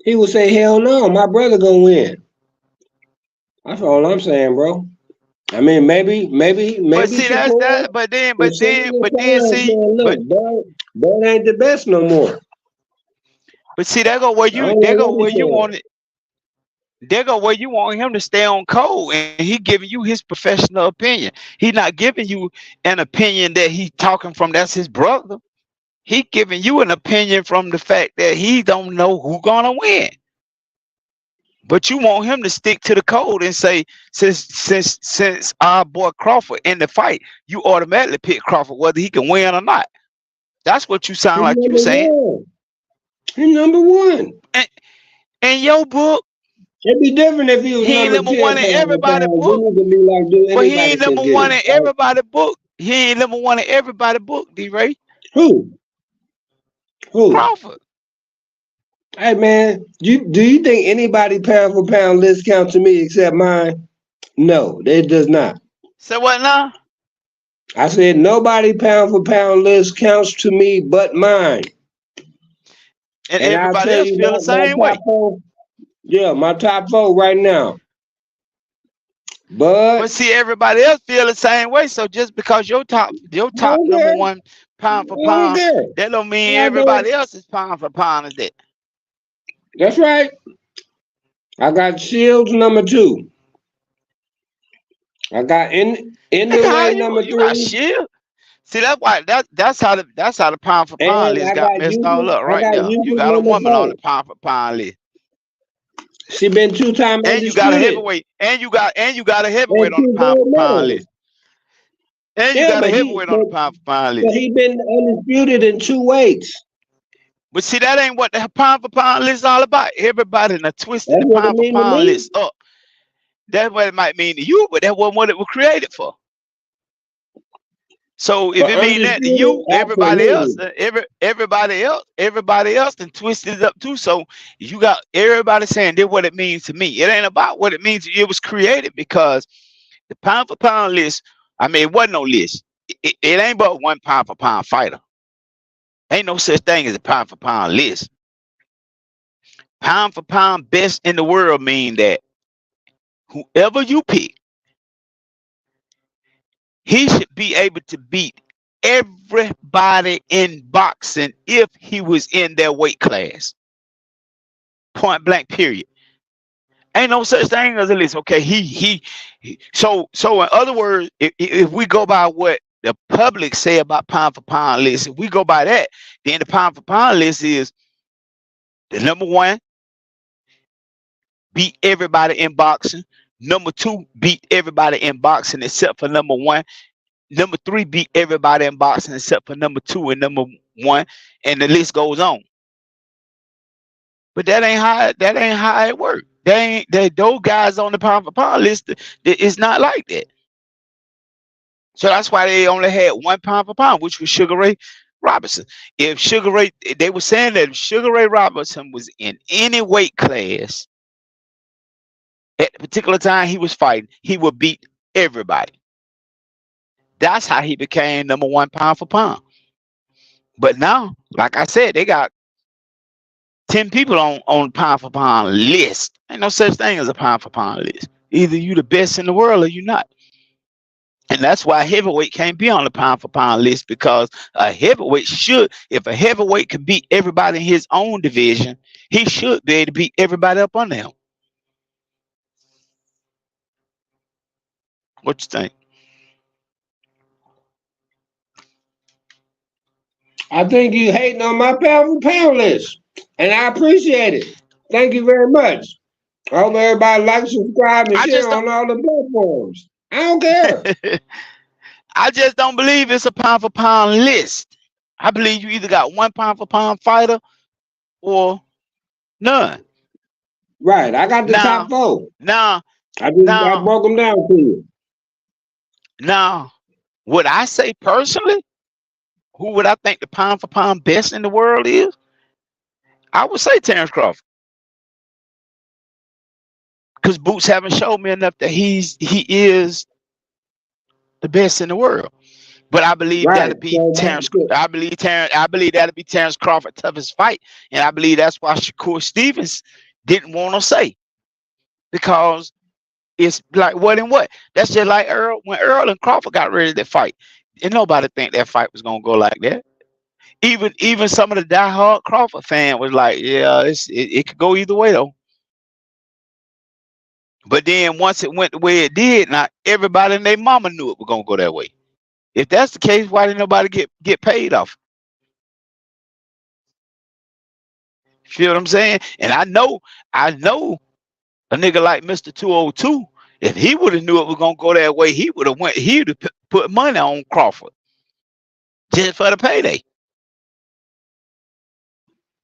He would say, "Hell no, my brother gonna win." That's all I'm saying, bro. I mean,
But
maybe
see, that's
Shakur
that. But then,
was saying
but then, see,
saying,
but
"Look, bro ain't the best no more."
see, there go where
I don't
there
know
go
what he
where you
said.
want it. There go where you want him to stay on code, and he giving you his professional opinion. He not giving you an opinion that he talking from. That's his brother. He giving you an opinion from the fact that he don't know who gonna win. But you want him to stick to the code and say, since our boy Crawford in the fight, you automatically pick Crawford whether he can win or not. That's what you sound
He's
like you
number
saying.
one. He's number one.
And in your book,
It'd be different if he was
he ain't
number
number
10
one in
pound for
everybody's
pound. Then
book,
you could be like, dude,
but he
anybody
ain't
can
number
get
one
him.
in
Right?
everybody's book. He ain't number one in everybody's book, D Ray.
Who? Who?
Crawford.
Hey man, do you think anybody pound for pound list count to me except mine? No, it does not.
So what now?
I said nobody pound for pound list counts to me but mine.
And
And I'll
everybody
tell
else
you
feel the
my
same
top
way.
four. Yeah, my top four right now.
But
But
see, everybody else feel the same way. So just because
I
your top
don't
number
care.
one pound for
I don't
pound,
care.
that don't mean
I don't.
everybody else is pound for pound is that.
That's right. I got Shields number two. I got in the
How
way number
you got
three.
shield? See, that's how the pound for pound
And
list
I
got
got
messed all up right there. You
Usyk
got a
number
woman on
four.
the pound for pound list,
She been two-time
and you got a
undisputed
heavyweight, and you got a heavyweight
and
on the
two
pound for
gold
pound
medals.
list, and you
Yeah,
got a heavyweight on the pound for pound
but
list.
he been undisputed in two weights.
But see, that ain't what the pound for pound list is all about. Everybody done twisted
That's
the
what it
pound for
mean to
pound
me.
list up. That's what it might mean to you, but that wasn't what it was created for. So if
For
it mean that to
undisputed,
you, everybody else,
absolutely.
everybody else, then twisted it up too. So you got everybody saying this what it means to me. It ain't about what it means. It was created because the pound for pound list. I mean, it wasn't no list. It ain't but one pound for pound fighter. Ain't no such thing as a pound for pound list. Pound for pound best in the world mean that whoever you pick, he should be able to beat everybody in boxing if he was in their weight class. Point blank, period. Ain't no such thing as a list. Okay, so in other words, if we go by what the public say about pound for pound list, if we go by that, then the pound for pound list is the number one, beat everybody in boxing. Number two, beat everybody in boxing except for number one. Number three, beat everybody in boxing except for number two and number one, and the list goes on. But that ain't how it works. Those guys on the pound for pound list. It's not like that. So that's why they only had one pound for pound, which was Sugar Ray Robinson. If Sugar Ray, they were saying that if Sugar Ray Robinson was in any weight class at the particular time he was fighting, he would beat everybody. That's how he became number one pound for pound. But now, like I said, they got 10 people on pound for pound list. Ain't no such thing as a pound for pound list. Either you the best in the world or you not. And that's why heavyweight can't be on the pound for pound list because a heavyweight should, if a heavyweight can beat everybody in his own division, he should be able to beat everybody up under him. What you think?
I think you hating on my pound for pound list, and I appreciate it. Thank you very much. I hope everybody likes, subscribe, and
I
share
just
on all the platforms. I don't care.
don't I just don't believe it's a pound for pound list. I believe you either got one pound for pound fighter or none.
Right, I got the top
Now,
four.
now,
I
now,
broke them down to you.
now, would I say personally? who would I think the pound for pound best in the world is? I would say Terrence Crawford. Because Boots haven't shown me enough that he is the best in the world. But I believe
Right.
that'll be
So
Terrence.
that's it.
I believe that'll be Terrence Crawford's toughest fight, and I believe that's why Shakur Stevens didn't want to say, because it's like what and what. That's just like Earl when Earl and Crawford got ready to fight, and nobody think that fight was gonna go like that. Even some of the diehard Crawford fan was like, yeah, it could go either way though. But then once it went the way it did, now everybody and their mama knew it was gonna go that way. If that's the case, why didn't nobody get paid off? Feel what I'm saying? And I know a nigga like Mr. 202, if he would have knew it was gonna go that way, he would have went. He'd have put money on Crawford just for the payday.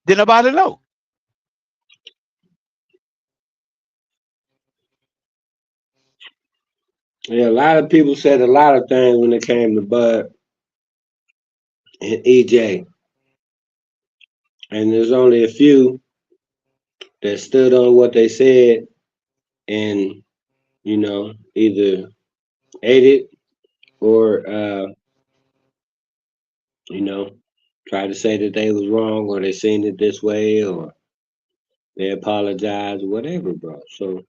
Did nobody know?
Yeah, a lot of people said a lot of things when it came to Bud and EJ, and there's only a few that stood on what they said and either ate it or you know tried to say that they was wrong or they seen it this way or they apologize or whatever, bro. So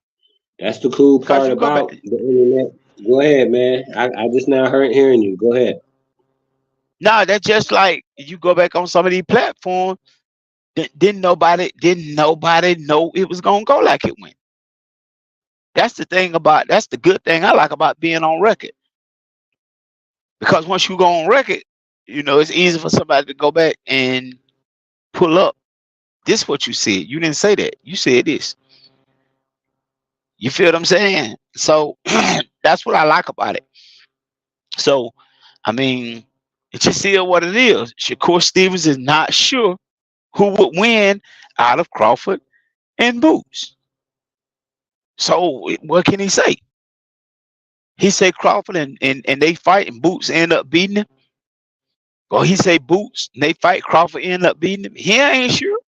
that's the cool
Because
part
you go back.
about the internet. Go ahead, man. I just now heard hearing you. Go ahead.
Nah, that's just like you go back on some of these platforms. Didn't nobody know it was gonna go like it went. That's the good thing I like about being on record. Because once you go on record, it's easy for somebody to go back and pull up. This what you said. You didn't say that. You said this. You feel what I'm saying? So that's what I like about it. So, I mean, it's just still what it is. Shakur Stevens is not sure who would win out of Crawford and Boots. So what can he say? He say Crawford and they fight and Boots end up beating him. Or he say Boots and they fight Crawford end up beating him. He ain't sure.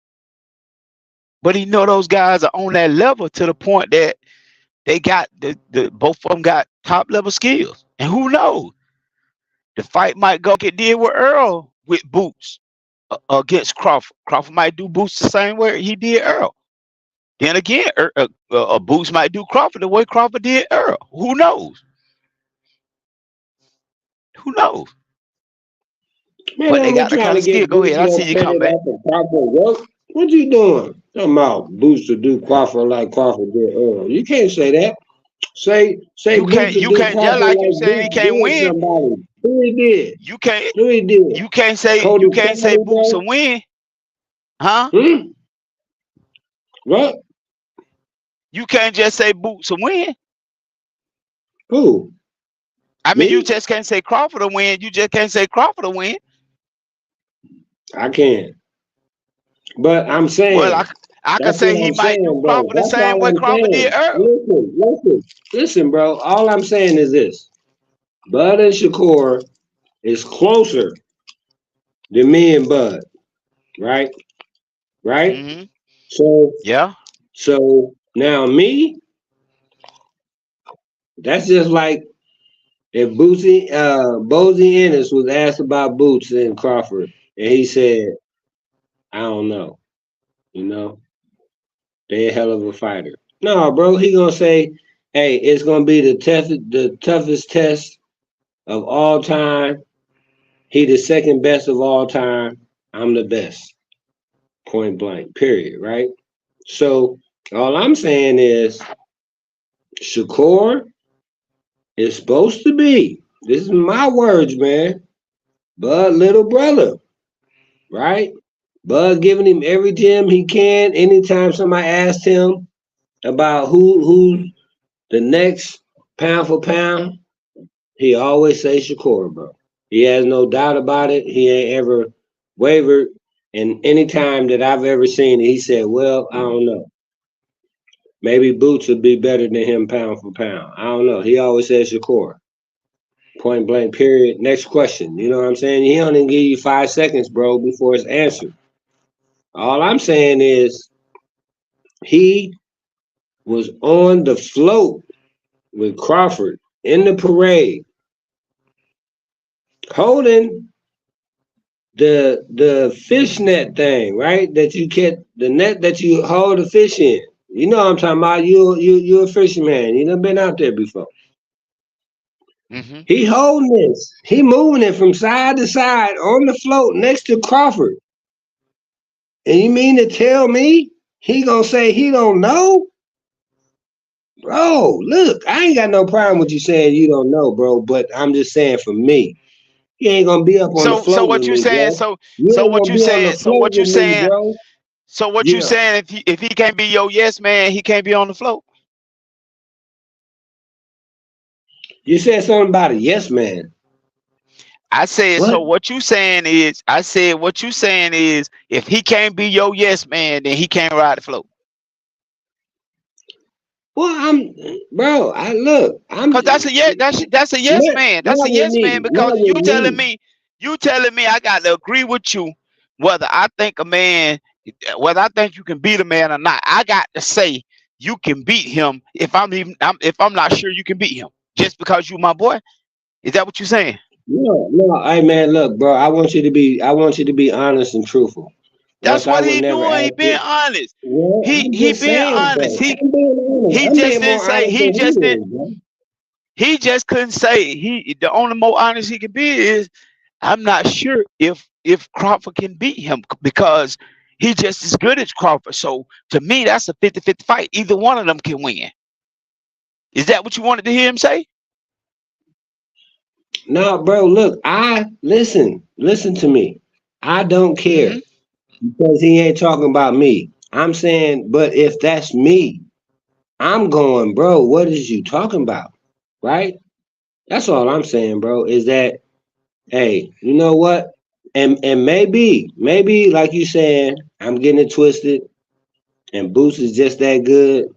But he know those guys are on that level to the point that they got the both of them got top level skills. And who knows? The fight might go get did with Earl with Boots against Crawford. Crawford might do Boots the same way he did Earl. Then again, Boots might do Crawford the way Crawford did Earl. Who knows? Who knows?
Man,
But they
don't be
got the
trying
kind
to
of skill.
get
Go ahead. I
Boosie
see you come
upset
back.
off of Crawford work. What you doing? Talking about Boots to do Crawford like Crawford did Earl. You can't say that. Say
You
Boots
can't.
to
You
do
can't. Just
Crawford
like you
like
saying he
Boots
can't
did
win.
somebody. Who he did?
You can't.
Who he did?
You can't say.
Cody
You can't say
Stanley,
Boots
bro?
will win, huh?
What?
You can't just say Boots will win.
Who?
I mean, you
Me?
just can't say Crawford will win. You just can't say Crawford will win.
I can. But I'm
Well,
saying,
I could
that's
say
what
he
I'm
might do
saying, bro.
Crawford the
That's
same
all
way
I'm
Crawford did
saying.
Earl.
Listen, bro. All I'm saying is this. Bud and Shakur is closer than me and Bud, right? Right?
Mm-hmm.
So
Yeah.
so now me, that's just like if Bozy Ennis was asked about Boots and Crawford, and he said, I don't know, you know, they a hell of a fighter. No, bro, he gonna say, hey, it's gonna be the toughest test of all time. He the second best of all time. I'm the best. Point blank. Period. Right? So all I'm saying is Shakur is supposed to be. This is my words, man. Bud little brother, right? Bud giving him every gem he can. Anytime somebody asked him about who's the next pound for pound, he always say Shakur, bro. He has no doubt about it. He ain't ever wavered. And anytime that I've ever seen it, he said, well, I don't know. Maybe Boots would be better than him pound for pound. I don't know. He always says Shakur. Point blank, period. Next question. You know what I'm saying? He only give you 5 seconds, bro, before it's answered. All I'm saying is he was on the float with Crawford in the parade, holding the fishnet thing, right? That you get the net that you hold the fish in. You know what I'm talking about. You a fisherman. You done been out there before.
Mm-hmm.
He holding this. He moving it from side to side on the float next to Crawford. And you mean to tell me he gonna say he don't know? Bro, look, I ain't got no problem with you saying you don't know, bro. But I'm just saying for me, he ain't gonna be up on the
So
float with
what you
me,
saying?
bro.
So
You
so
ain't
what
gonna
you
be on the
saying? So
float
what you
with me,
saying?
bro.
So what you
Yeah.
saying? If he can't be your yes man, he can't be on the float.
You said something about a yes man.
I said,
What?
so what you saying is, I said, what you saying is, if he can't be your yes man, then he can't ride the float.
Well, bro. I look.
Cause that's a yes, that's a yes man. That's
Not
a
with
yes
me.
man.
Not
Because
with me.
you telling me I got to agree with you, whether I think a man, whether I think you can beat a man or not. I got to say you can beat him if I'm not sure you can beat him just because you my boy. Is that what you saying?
No, no. Hey, man. Look, bro. I want you to be. I want you to be honest and truthful.
That's
Else I
what
would
he
never
doing. He
ask
being
you.
honest.
Well, I'm
He
just
being
saying,
honest.
bro. I'm being honest.
He
I'm
just
being
didn't
more
say
honest
he
than
just
he
didn't
is, bro.
he just couldn't say the only more honest he can be is I'm not sure if Crawford can beat him because he just as good as Crawford. So to me that's a 50-50 fight. Either one of them can win. Is that what you wanted to hear him say?
No, bro. Look, I listen. Listen to me. I don't care
Mm-hmm.
because he ain't talking about me. I'm saying, but if that's me, I'm going, bro. What is you talking about, right? That's all I'm saying, bro. Is that hey, you know what? And maybe like you saying, I'm getting it twisted, and Boots is just that good.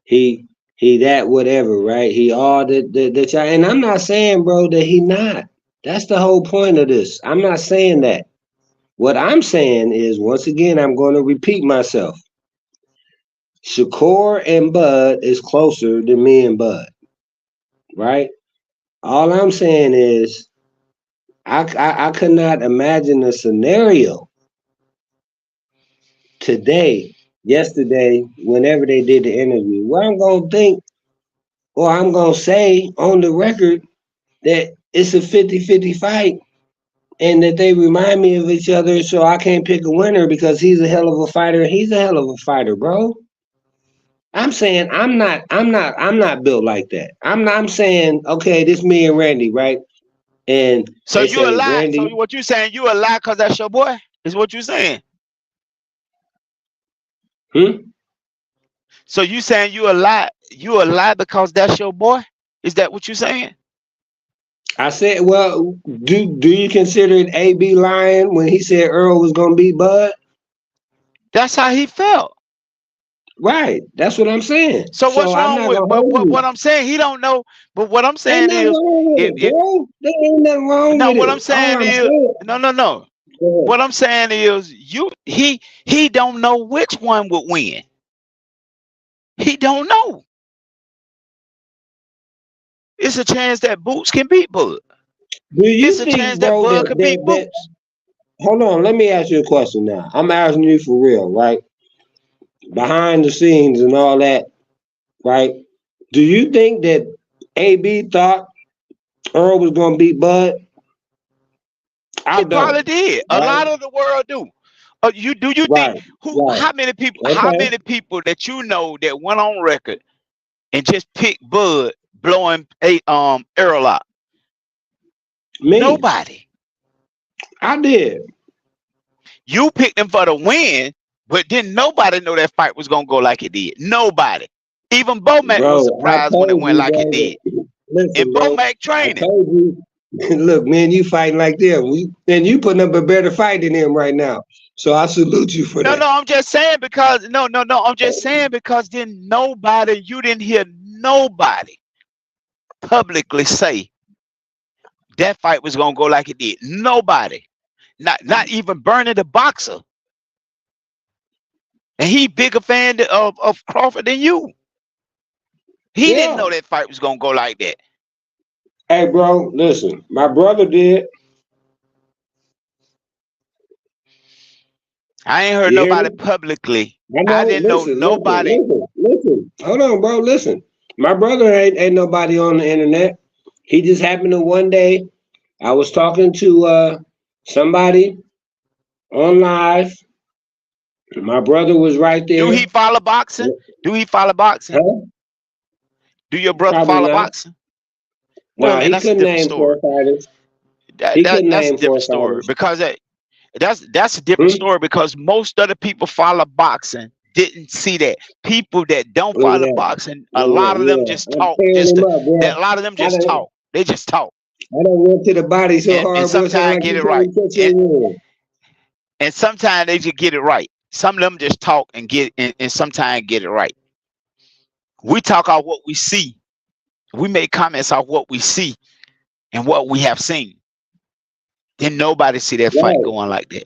He he that whatever, right? He all the child. And I'm not saying, bro, that he not. That's the whole point of this. I'm not saying that. What I'm saying is, once again, I'm going to repeat myself. Shakur and Bud is closer than me and Bud, right? All I'm saying is, I could not imagine a scenario today, yesterday, whenever they did the interview, where I'm gonna think or I'm gonna say on the record that it's a 50-50 fight and that they remind me of each other so I can't pick a winner because he's a hell of a fighter and he's a hell of a fighter, bro. I'm saying I'm not built like that. I'm saying, okay, this me and Randy, right? And
So
they
you a
say,
lie. So
Randy,
what you saying? You a lie because that's your boy? Is what you saying?
hmm?
So you saying you a lie? You a lie because that's your boy? Is that what you saying?
I said, well, do you consider it AB lying when he said Earl was gonna beat Bud?
That's how he felt.
Right. That's what I'm saying.
So
So
what's
I'm
wrong
not
with?
gonna
But
hold you.
what I'm saying, he don't know. But what I'm
Ain't
saying
nothing
is,
wrong with
if
it, bro. There ain't nothing wrong
no,
with
what I'm
it. All
saying
I'm
is,
saying.
no.
Go
What I'm saying is, he don't know which one would win. He don't know. It's a chance that Boots can beat Bud.
Do
It's
you
a
think,
chance that
bro,
Bud
that
could beat
that
Boots.
hold on, let me ask you a question now. I'm asking you for real, right? Behind the scenes and all that, right? Do you think that AB thought Earl was gonna beat Bud? I
He probably
don't.
did. A
Right?
lot of the world do. You think
Right.
who?
Right.
How many people? How
Okay.
many people that you know that went on record and just picked Bud blowing a Earl out?
Me.
Nobody.
I did.
You picked him for the win, but didn't nobody know that fight was gonna go like it did. Nobody. Even Bomac was
Bro, I
surprised when it
told
went
you,
like it
bro.
did.
Listen,
And
bro.
Bomac
I
training.
told you. Look, man, you fighting like them. And you putting up a better fight than him right now. So I salute you for
No,
that.
no, I'm just saying because no, I'm just saying because then you didn't hear nobody publicly say that fight was gonna go like it did. Nobody, not even Bernie the boxer, and he bigger fan of Crawford than you. He didn't
Yeah.
know that fight was gonna go like that.
Hey, bro, listen. My brother did.
I ain't heard
You hear
nobody
me?
publicly.
I
I
know.
didn't know nobody.
Listen. Hold on, bro. Listen. My brother ain't nobody on the internet. He just happened to one day. I was talking to somebody on live. My brother was right
Do
there.
he follow boxing? Do he follow boxing?
Huh?
Do your brother
Probably
follow
not.
boxing? Well,
No,
then
he
that's a
couldn't
different
name
story.
4 fighters.
That,
He
that
couldn't
that's a
name four
different story
fighters.
because that's a different
Hmm?
story because most of the people follow boxing didn't see that. People that don't
Look at
follow
that.
boxing, a
Yeah,
lot of them just
yeah. I'm
talk.
tearing him up,
That
bro.
a lot of them
I
just
don't
talk. They just talk
I don't went to the body so
and
hard, boy. Sound
sometimes
like
get
you
it
trying
right.
to catch your wind.
And sometimes they just get it right. Some of them just talk and and sometimes get it right. We talk off what we see. We make comments off what we see and what we have seen. Then nobody see that fight
Right.
going like that.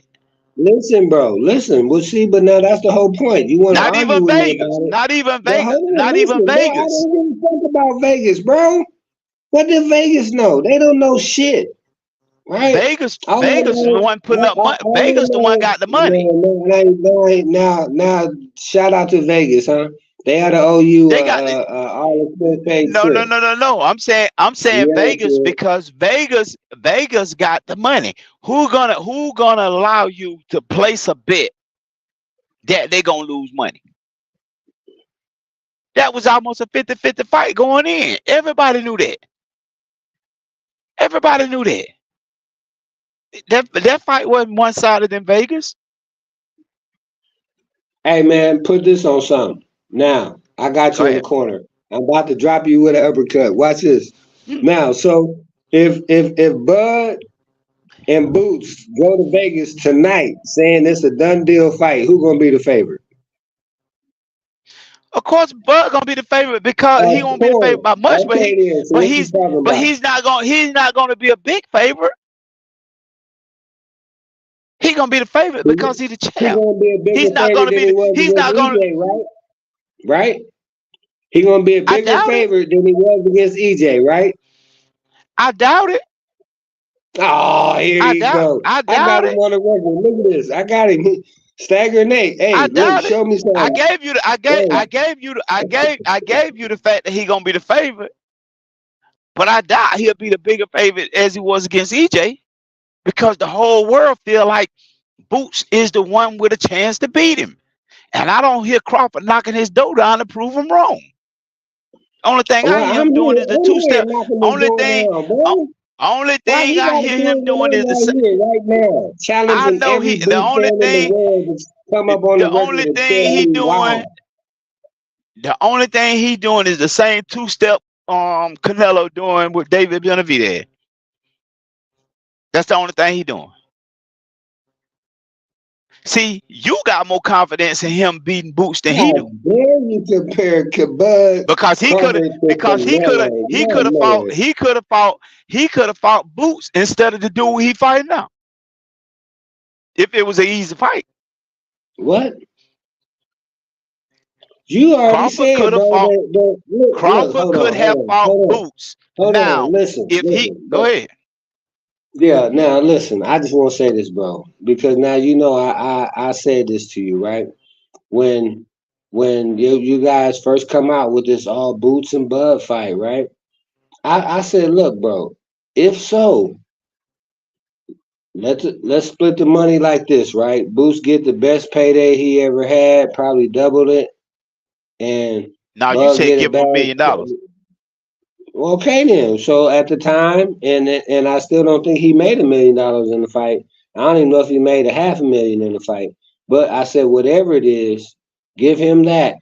Listen, bro. Listen. Well, see, but now that's the whole point. You want to
Not
argue
even
with me
Vegas.
about it.
Not even
But
Vegas.
hold on,
Not even
listen, bro. I
Vegas.
don't give a fuck about Vegas, bro. What did Vegas know? They don't know shit, right? All I
Vegas is the
know,
one putting up money.
all I
Vegas the one
know,
got the money.
now, shout out to Vegas, huh? They ought to owe you
They got the
all expense paid
no, no,
trip.
no, no, no. I'm saying
Yeah,
Vegas because Vegas got the money. Who gonna allow you to place a bet that they gonna lose money? That was almost a 50-50 fight going in. Everybody knew that. Everybody knew that. That fight wasn't one-sided in Vegas.
hey man, put this on something. Now, I got
Go
you in the
ahead.
corner. I'm about to drop you with an uppercut. Watch this.
Hmm.
Now, so if Bud and Boots go to Vegas tonight saying it's a done deal fight, who gonna be the favorite?
Of course, Bud gonna be the favorite because he
Of
won't be the favorite
course.
by much,
Okay then. So
but
what you
he's
talking
but
about?
he's not gonna be a big favorite. He gonna be the favorite because he's the
He
champ.
gonna be a
He's
bigger
not
favorite
gonna
than
be.
he was
He's
against
not gonna.
EJ, right? Right? He gonna be a
I
bigger
doubt it.
favorite than he was against EJ, right?
I doubt it.
Oh, here
I
you
doubt.
go.
I
I got
doubt
him
it.
on the record. Look at this. I got him. Stagger Nate.
I
Hey, look,
doubt it.
show me
I
some.
gave you the. I
Hey,
gave you the. I gave you the fact that he gonna be the favorite, but I doubt he'll be the bigger favorite as he was against EJ because the whole world feel like Boots is the one with a chance to beat him, and I don't hear Crawford knocking his door down to prove him wrong. Only thing I
well,
hear him doing is the
I'm
two
here
step.
knocking the
Only
door
thing.
down,
o-
boy.
Only
Why
thing
he
I
got to
hear
do it
him
when
doing
I'm
is the.
right here, right now,
I
challenging
know
every
he. The
boot
only
fan in the
thing.
world to come up on the
The
record
only
and
thing
tell
he
me why.
doing. The only thing he doing is the same two step. Canelo doing with David Benavidez. That's the only thing he doing. See, you got more confidence in him beating Boots than he
How
do.
dare you compare Bud
Because he could have
Crawford to
because
Canelo?
he
My
could have fought
lord.
he could have fought Boots instead of the dude he fighting now. If it was an easy fight.
What? You already
Crawford
said,
could have
bro,
fought
look,
Crawford could have fought Boots.
hold on,
Now,
listen,
if he
listen.
go ahead.
Yeah, now listen, I just want to say this, bro, because now you know I said this to you, right? When you guys first come out with this all Boots and Bud fight, right? I said, look, bro, if so, let's split the money like this, right? Boots get the best payday he ever had, probably doubled it, and
Now you
Bud
said
get a
give him $1 million.
bag. Okay then. So at the time, and I still don't think he made $1 million in the fight. I don't even know if he made a half a million in the fight. But I said whatever it is, give him that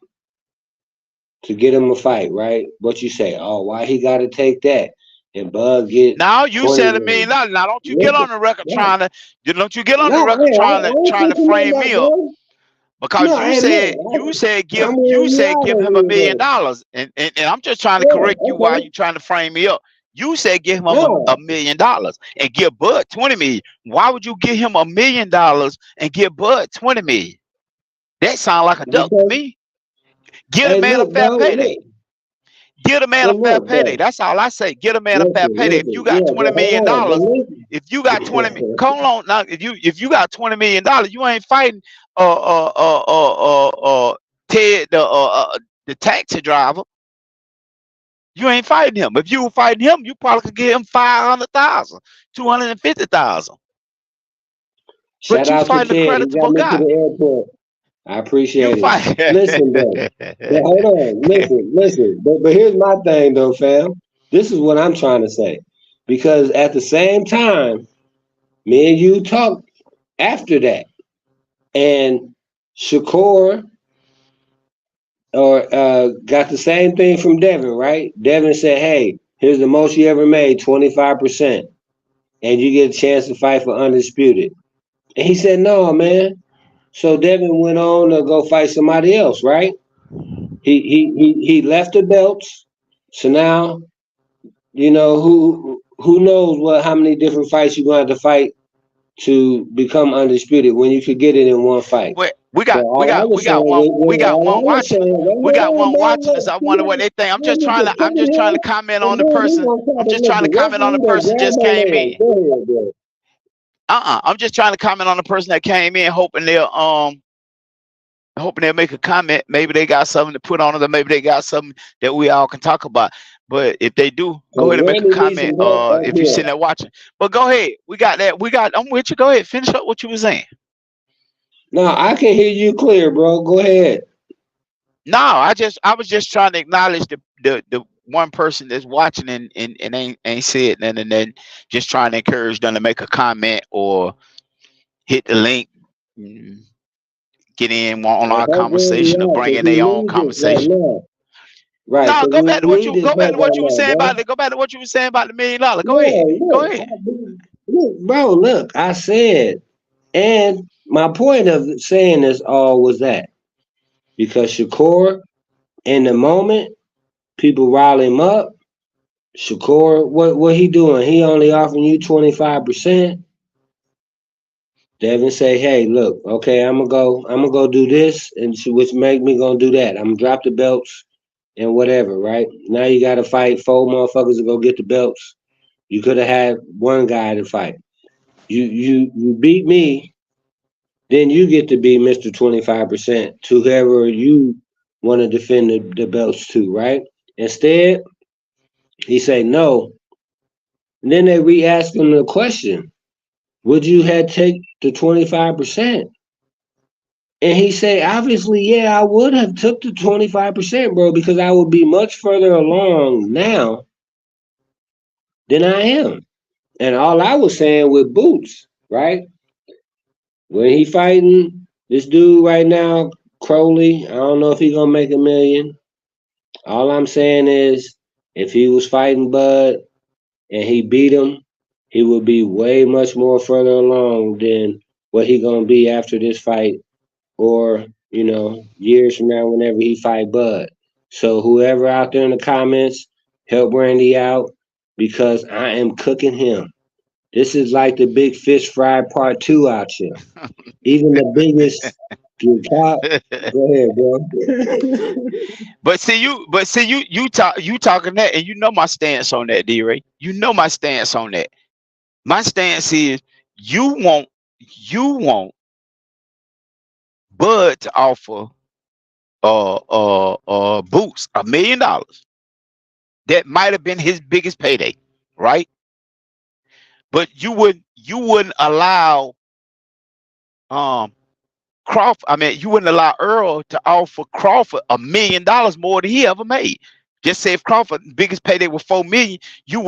to get him a fight, right? What you say? Oh, why he got to take that? And Bud get
Now you
20
said $1 million.
million.
Now don't you get
Listen,
on the record
no,
trying to don't you get on the
no,
record
hey, I ain't
trying to
taking nothing
frame
up,
me up.
bro.
Because
No,
you
hey,
said
look, I'm
you
wearing you
said
out
give
over
him a
here,
million
bro.
dollars, and I'm just trying to
Yeah,
correct you while
okay.
you trying to frame me up. You said give him a
No,
$1 million and give Bud 20 million. Why would you give him $1 million and give Bud 20 million? That sounds like a duck to
because
me. Get a
hey,
man a
look,
fair
bro,
payday.
look,
Get a man a
but
fair
look,
payday.
bro,
That's all I say. Get a man a fair payday. If you got
yeah, but
$20 million,
hold on,
if you got
but
20,
listen.
hold on now. If you got $20 million, you ain't fighting Ted the taxi driver. You ain't fighting him. If you were fighting him, you probably could get him 500,000, 250,000. But
Shout
you
out to
fighting a
Ted. He got
creditable
me to
guy.
the airport. I
You
appreciate it.
fight.
Listen, bro. But hold on, listen. But here's my thing, though, fam. This is what I'm trying to say, because at the same time, me and you talked after that, and Shakur got the same thing from Devin, right? Devin said, "Hey, here's the most you ever made, 25%, and you get a chance to fight for undisputed." And he said, "No, man." So Devin went on to go fight somebody else, right? He left the belts. So now, who knows how many different fights you're going to have to fight to become undisputed when you could get it in one fight.
Wait, we
But
got we
all I
got we
was
got
saying
one we got
all I
one
was
watching
saying,
us. We got one watching us.
look,
I wonder what they think. I'm just trying to comment on the
and then he
person.
gonna try
I'm
to
just trying to
listen.
comment on the
He gonna
person
grab
just
my
came
leg.
in.
Go ahead, bro.
I'm just trying to comment on the person that came in, hoping they'll make a comment. Maybe they got something to put on it, or maybe they got something that we all can talk about. But if they do, go
So
ahead and make a
Randy needs
comment.
some help up
If you're
here.
sitting there watching, but go ahead. We got that. I'm with you. Go ahead. Finish up what you were saying.
No, I can hear you clear, bro. Go ahead.
No, I was just trying to acknowledge the one person that's watching and ain't said nothing, and then just trying to encourage them to make a comment or hit the link, mm, get in on
And
our
help Randy
conversation or
out
bring
because
in
he
their own
needs it right
conversation.
now. Right,
No,
because
go
we
back to what
need
you
his
go back
help
to what
right
you were
now,
saying
bro.
about it. Go back to what you were saying about the $1 million. Go ahead.
No,
Go ahead.
look, bro, look, I said, and my point of saying this all was that because Shakur, in the moment, people rile him up. Shakur, what he doing? He only offering you 25%. Devin say, hey, look, okay, I'm gonna go do this, and which make me gonna do that. I'm gonna drop the belts and whatever, right? Now you gotta fight 4 motherfuckers to go get the belts. You could have had one guy to fight. You beat me, then you get to be Mr. 25% to whoever you want to defend the belts to, right? Instead, he say no. And then they re-ask him the question, would you have take the 25%? And he say, obviously, yeah, I would have took the 25%, bro, because I would be much further along now than I am. And all I was saying with Boots, right? When he fighting this dude right now, Crowley, I don't know if he gonna make a million. All I'm saying is, if he was fighting Bud and he beat him, he would be way much more further along than what he gonna be after this fight, or years from now whenever he fight Bud. So whoever out there in the comments, help Randy out because I am cooking him. This is like the big fish fry part 2 out here. Even the biggest get caught. Go ahead, bro.
You talking that, and you know my stance on that, D-Ray. You know my stance on that. My stance is you want Bud to offer Boots $1 million. That might have been his biggest payday, right? But you wouldn't allow Crawford. I mean, you wouldn't allow Earl to offer Crawford $1 million more than he ever made. Just say if Crawford biggest payday was $4 million, you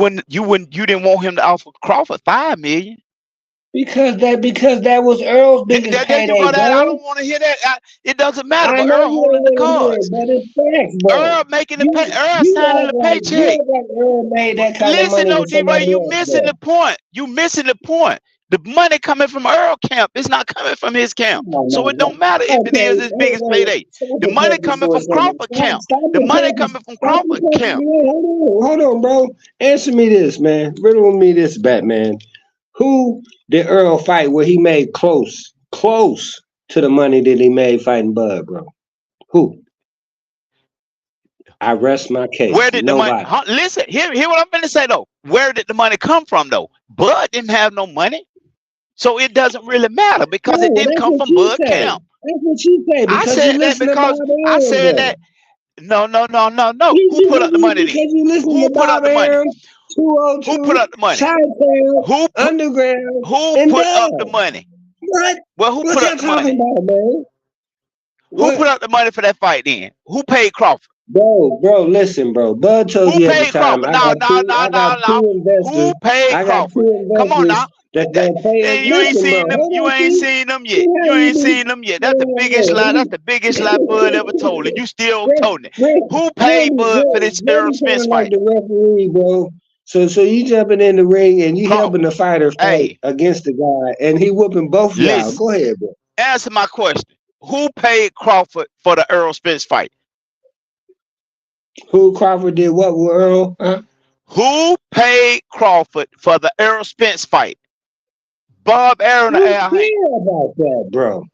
didn't want him to offer Crawford $5 million.
Because that was Earl's biggest
There you
payday,
go. That I
bro.
don't want to hear that. It doesn't matter.
I
But
know
Earl
you don't
holding the
want to hear it,
cards.
but it's facts, bro.
Earl making the pay.
You
Earl
you
signing
act
the
like you
paycheck.
act like Earl made that kind of
Listen,
money
though,
with
D-Ray,
somebody
you
else,
missing
bro.
the point. You missing the point. The money coming from Earl camp. It's not coming from his camp. So it don't matter if it is his biggest payday. The money coming from Crawford camp. The money coming from Crawford camp.
Hold on, bro. Answer me this, man. Riddle me this, Batman. Who did Earl fight where he made close to the money that he made fighting Bud, bro? Who? I rest my case.
Where did the money? Listen, hear what I'm going to say though. Where did the money come from though? Bud didn't have no money, so it doesn't really matter because it didn't come from Bud camp.
That's what you say.
I said that because I said that. No. Who put up the money then? Who put up the money? 202, who put up the money? Who Underground? Who put up the money?
What?
Well, who put up the money?
About, man?
Who put up the money for that fight then? Who paid Crawford?
Bro, listen, bro. Bud told you at the time.
No. Who paid Crawford? Come on now. You ain't seen them. You ain't seen them yet. You ain't seen them yet. That's the biggest lie. That's the biggest lie Bud ever told, and you still told it. Who paid Bud for this Errol Spence fight?
The referee, bro. So you jumping in the ring and you helping the fighter fight against the guy, and he whooping both guys. Go ahead, bro.
Answer my question. Who paid Crawford for the Errol Spence fight?
Who Crawford did what with Earl? Huh?
Who paid Crawford for the Errol Spence fight? Bob Aaron or Al Haymon?
About that, bro.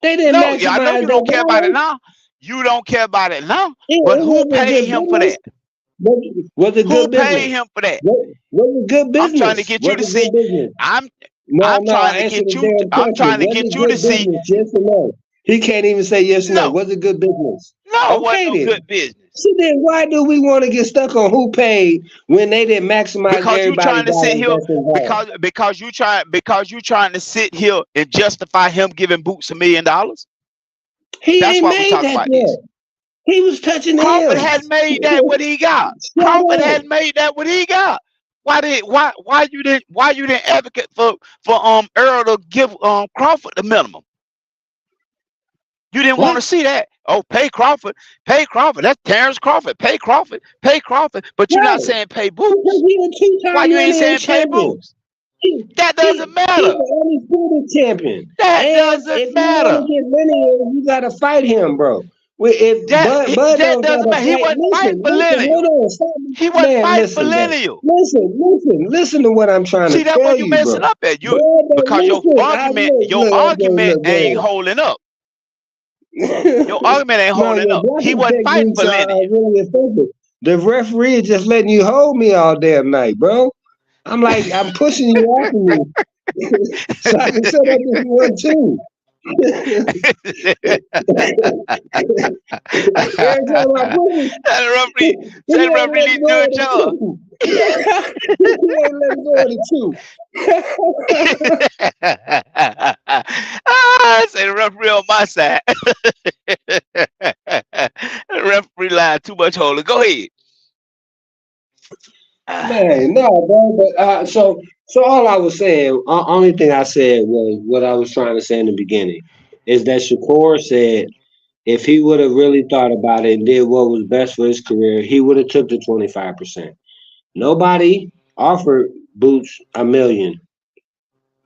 They didn't.
No, I know you don't care about it now. You don't care about it now. But who paid him for that?
Was it good business?
Who paid him for that?
Was it good business?
I'm trying to get you to see. I'm trying to get you. I'm trying to get you to see.
Yes or no? He can't even say yes or no. Was it good business?
No, it wasn't no good business.
So then why do we want to get stuck on who paid when they didn't maximize?
Because you're trying to sit here because you trying to sit here and justify him giving Boots $1 million.
That's why we talk about this. He was touching
Crawford had made that what he got. Crawford had made that what he got. Why you didn't advocate for Earl to give Crawford the minimum? You didn't want to see that. Oh, pay Crawford. That's Terrence Crawford. Pay Crawford. But you're not saying pay Boots. Why you ain't saying pay Boots? That doesn't matter.
He's the undisputed champion.
That doesn't matter.
If you want to get linear, you gotta fight him, bro.
That doesn't matter. He wasn't fighting for lineal. He wasn't fighting for lineal.
Listen to what I'm trying to tell you. See, that's what you're messing
up at. Because your argument ain't holding up. Your argument ain't holding up. He wasn't fighting for lineal.
Really the referee is just letting you hold me all damn night, bro. I'm pushing you off of me. So I can set up this one too.
That referee need to do a job. Say the referee on my side. The referee lied too much holding. Go ahead.
Man, no, bro. But so all I was saying, only thing I said was what I was trying to say in the beginning, is that Shakur said if he would have really thought about it and did what was best for his career, he would have took the 25%. Nobody offered Boots $1 million.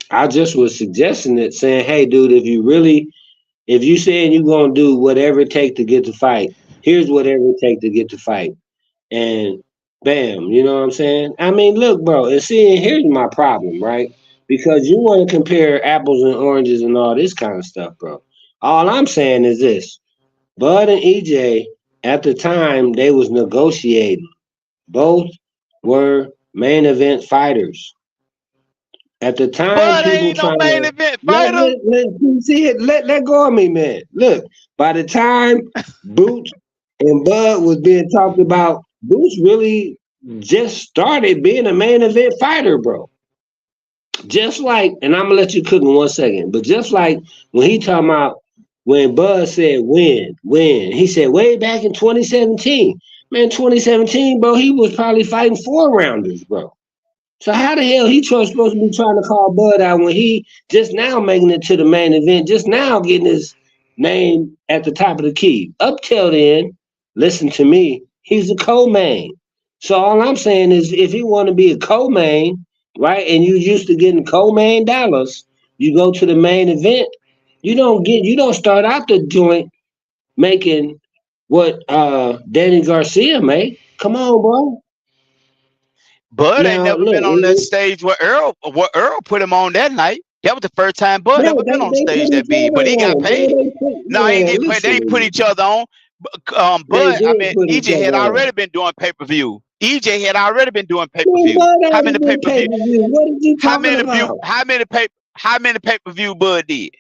I just was suggesting it, saying, hey, dude, if you saying you're gonna do whatever it takes to get the fight, here's whatever it takes to get the fight. And bam, you know what I'm saying? I mean, look, bro, and see, here's my problem, right? Because you want to compare apples and oranges and all this kind of stuff, bro. All I'm saying is this. Bud and EJ, at the time, they was negotiating. Both were main event fighters. At the time,
Bud ain't no main event fighter.
Let go of me, man. Look, by the time Boots and Bud was being talked about, Boots really just started being a main event fighter, bro. Just like, and I'm gonna let you cook in 1 second, but just like when he talking about when Bud said win, he said way back in 2017. Man, 2017, bro, he was probably fighting 4-rounders, bro. So how the hell he supposed to be trying to call Bud out when he just now making it to the main event, just now getting his name at the top of the key? Up till then, listen to me, he's a co-main. So all I'm saying is if he want to be a co-main, right? And you used to getting co-main dollars. You go to the main event, you don't start out the joint making what Danny Garcia made. Come on, bro.
Bud ain't
Now
never
look,
been on that stage where Earl put him on that night. That was the first time Bud
bro,
ever been on
they
stage
put
that
each
big.
other
But he got
on, bro.
paid.
They put
No, he ain't
man,
get paid. They
listen to
ain't put
me.
each other on.
They
Bud, I
did
mean,
put each
EJ had
other on.
already been doing pay-per-view. EJ had already been doing
Man,
pay-per-view.
Bud
How
ain't
many
even pay
pay-per-view?
per view. What are you
How
talking
many view?
about?
How many pay-per-view Bud did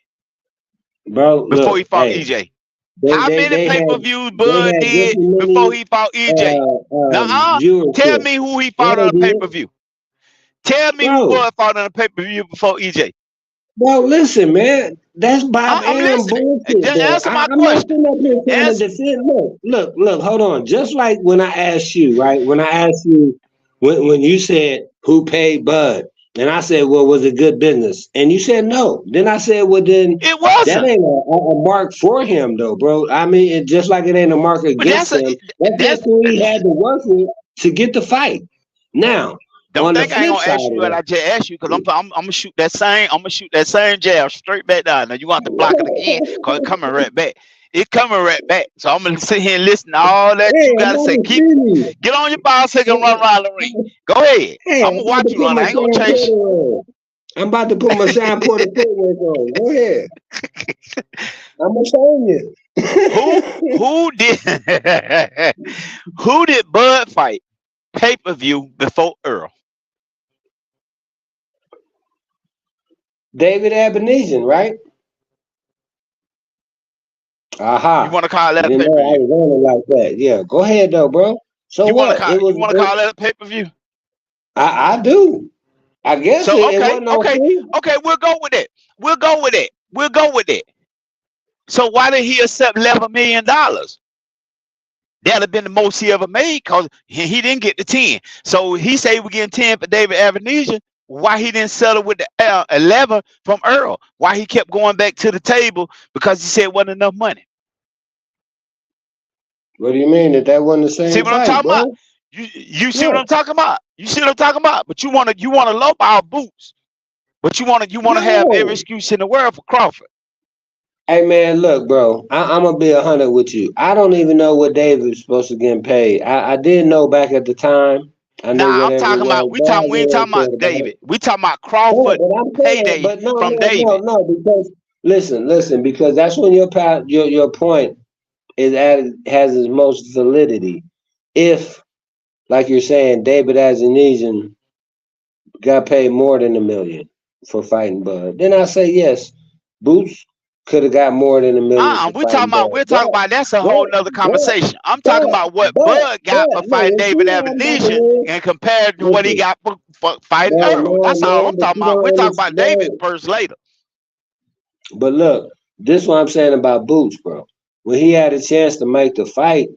Bro,
before he
look,
fought
hey,
EJ? How many pay-per-views
they
Bud
had just
did
as
before
many
he fought EJ? Now, tell
viewership.
me who he
Yeah,
fought on
they
a
did.
pay-per-view. Tell me who
Bro,
Bud fought on a pay-per-view before EJ.
bro, listen, man. That's Bob
I'm
Arum
listening.
bullshit,
Just
bro.
answer my
I'm not
question.
sitting up here trying to
Answer.
defend. Look, hold on. Just like when I asked you, right? When I asked you, when you said who paid Bud, and I said, well, was it good business? And you said no. Then I said, well, then
It
that
wasn't.
ain't a mark for him, though, bro. I mean, just like it ain't a mark
But
against him. That's just
that's
who he had to work with to get the fight. Now,
don't
on the
think I ain't
flip
gonna
side
ask you
of
what I just asked you because I'm gonna shoot that same jab straight back down. Now you gonna have to block it again
that.
because it's coming right back. It's coming right back. So I'm gonna sit here and listen to all that
Hey,
you
I'm
gotta
about
say.
to see
Get on your bicycle and run
you.
around the ring. Go ahead.
Hey,
I'm
I'm
gonna
about
watch
to
you
put
run.
my
I ain't gonna
Sean
chase
Porter on. I'm about to put my Sean Porter footwork on. Go ahead. I'm gonna show you.
you. Who did who did Bud fight pay-per-view before Earl?
David Ebenezer, right?
You
Aha.
wanna call
You
that a
didn't know I
pay-per-view?
was on it like that. Yeah, go ahead though, bro. So what? It was.
You wanna call that a pay-per-view?
I do. I guess
So
it wasn't no free.
we'll go with it. We'll go with it. We'll go with it. So why did he accept $11 million? That'd have been the most he ever made because he didn't get the 10. So he said he was getting 10 for David Avenesian. Why he didn't settle with the 11 from Earl? Why he kept going back to the table? Because he said it wasn't enough money.
What do you mean that wasn't the
See
same
what I'm
fight,
talking about?
bro?
You see what
What?
I'm talking about? You see what I'm talking about? But you wanna lowball Boots, but you wanna have every
No.
excuse in the world for Crawford.
Hey man, look, bro. I'm gonna be 100 with you. I don't even know what David was supposed to get paid. I did know back at the time. I knew
Nah, I'm
whatever it
talking
was.
about we ain't talking about David. We talking about Crawford
But I'm saying,
payday
but no,
from
no, no,
David.
no, because listen, because that's when your point is has its most validity. If, like you're saying, David Azanezian got paid more than $1 million for fighting Bud, then I say yes, Boots could have got more than $1 million for fighting Bud.
We're talking about that's a whole nother
But,
conversation. I'm talking about what Bud got for
no,
fighting
what you
David
don't
Avenesian
understand,
and compared to what he
listen,
got for fighting
no,
Earl.
no,
That's all
man,
I'm
but
talking
you
about.
don't
We're talking about
understand.
David
No,
first later.
but look, this is what I'm saying about Boots, bro. When he had a chance to make the fight,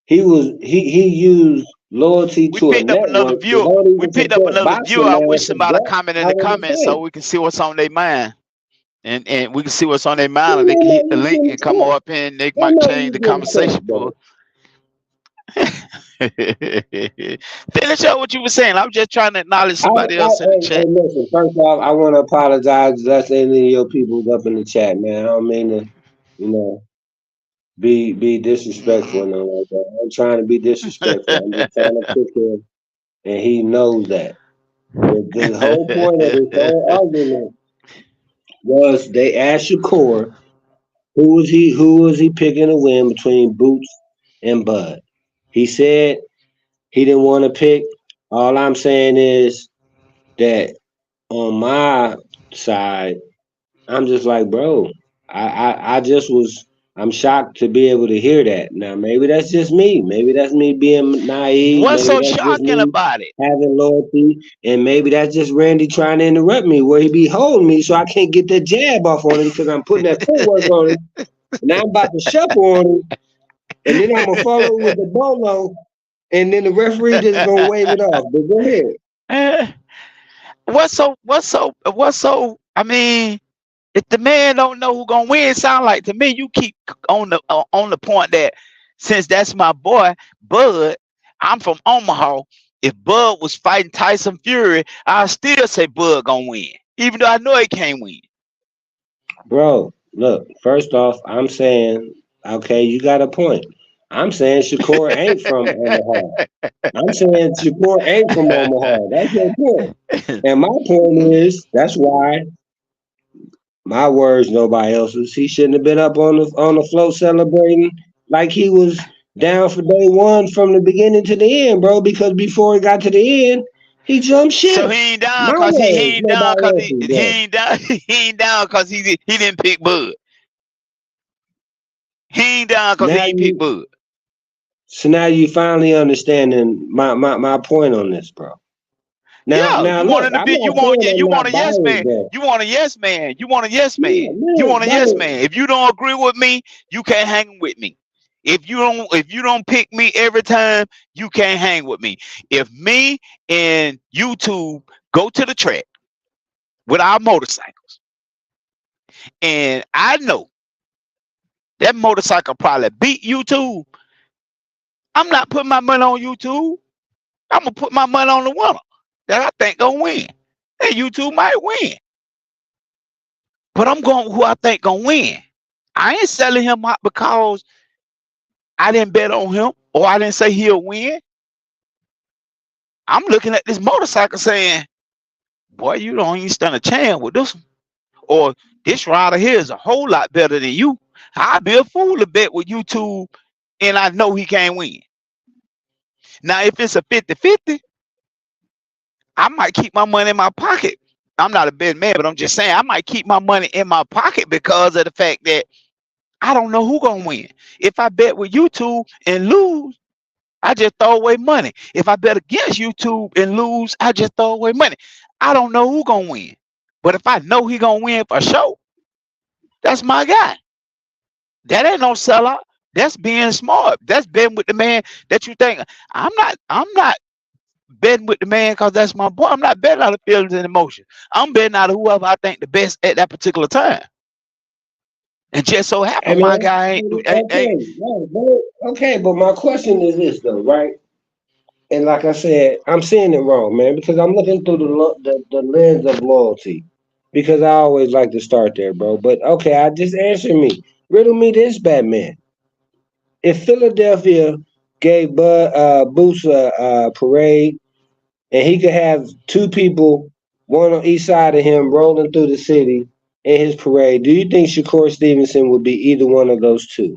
he used loyalty
We
to a
picked up another
network that
viewer.
don't
We
even
picked up
support
another viewer.
boxing
I
man
wish
to
somebody
drop
comment in the
out of the
comments so
fight.
we can see what's on their mind. And we can see what's on their mind,
Don't
and they
know
can hit the
you
link
getting
and come
cooked.
up and they
Don't
might
know
change
you
the
getting
conversation
cooked,
for.
bro.
Finish up what you were saying. I'm just trying to acknowledge somebody else in the
Hey,
chat.
listen. First off, I want to apologize. That's any of your people up in the chat, man. I don't mean to, you know, be disrespectful
Mm-mm.
and all like that. I'm trying to be disrespectful. I'm just trying to pick him, and he knows that. The whole point of this whole argument was they asked Shakur who was he picking to win between Boots and Bud. He said he didn't want to pick. All I'm saying is that on my side, I'm just like, bro, I just was I'm shocked to be able to hear that. Now maybe that's just me. Maybe that's me being naive.
What's
Maybe
so
that's just
shocking
me
about it?
having loyalty. And maybe that's just Randy trying to interrupt me where he be holding me so I can't get that jab off on him because I'm putting that footwork on him. And I'm about to shuffle on him. And then I'm gonna follow with the bolo. And then the referee just gonna wave it off. But go ahead.
Eh, what's so I mean, if the man don't know who gonna win, sound like to me you keep on the point that since that's my boy Bud, I'm from Omaha. If Bud was fighting Tyson Fury, I still say Bud gonna win, even though I know he can't win.
Bro, look, first off, I'm saying, okay, you got a point. I'm saying Shakur ain't from Omaha. I'm saying Shakur ain't from Omaha. That's your point. And my point is, that's why my words, nobody else's. He shouldn't have been up on the float celebrating like he was down for day one from the beginning to the end, bro. Because before he got to the end, he jumped
So
ship.
he ain't down
My
cause he
words,
ain't down
nobody
cause
else's,
he
bro.
ain't down he ain't down cause he didn't pick Bud. He ain't down cause
Now
he ain't pick
you,
Bud.
so now you finally understanding my point on this, bro.
Yeah,
Now
you want
look,
him to
I'm
be.
not saying I'm
You want
not
a yes
biased,
man.
bro.
You want a yes man. You want a yes man.
Yeah,
You
man,
want a yes
bro.
man. If you don't agree with me, you can't hang with me. If you don't pick me every time, you can't hang with me. If me and YouTube go to the track with our motorcycles, and I know that motorcycle probably beat YouTube, I'm not putting my money on YouTube. I'm gonna put my money on the winner that I think gonna win. And YouTube might win. But I'm going who I think gonna win. I ain't selling him out because I didn't bet on him or I didn't say he'll win. I'm looking at this motorcycle saying, boy, you don't even stand a chance with this one. Or this rider here is a whole lot better than you. I'd be a fool to bet with YouTube and I know he can't win. Now, if it's a 50-50, I might keep my money in my pocket. I'm not a betting man, but I'm just saying I might keep my money in my pocket because of the fact that I don't know who gonna win. If I bet with YouTube and lose, I just throw away money. If I bet against YouTube and lose, I just throw away money. I don't know who gonna win. But if I know he gonna win for sure, that's my guy. That ain't no sellout. That's being smart. That's betting with the man that you think. I'm not betting with the man because that's my boy. I'm not betting out of feelings and emotion. I'm betting out of whoever I think the best at that particular time. And just so
Hey
happen my
man,
guy ain't.
okay, no, okay, but my question is this though, right? And like I said, I'm seeing it wrong, man, because I'm looking through the lens of loyalty. Because I always like to start there, bro. But okay, I just answer me. Riddle me this, Batman. If Philadelphia gave Boots a parade, and he could have two people, one on each side of him, rolling through the city in his parade, do you think Shakur Stevenson would be either one of those two?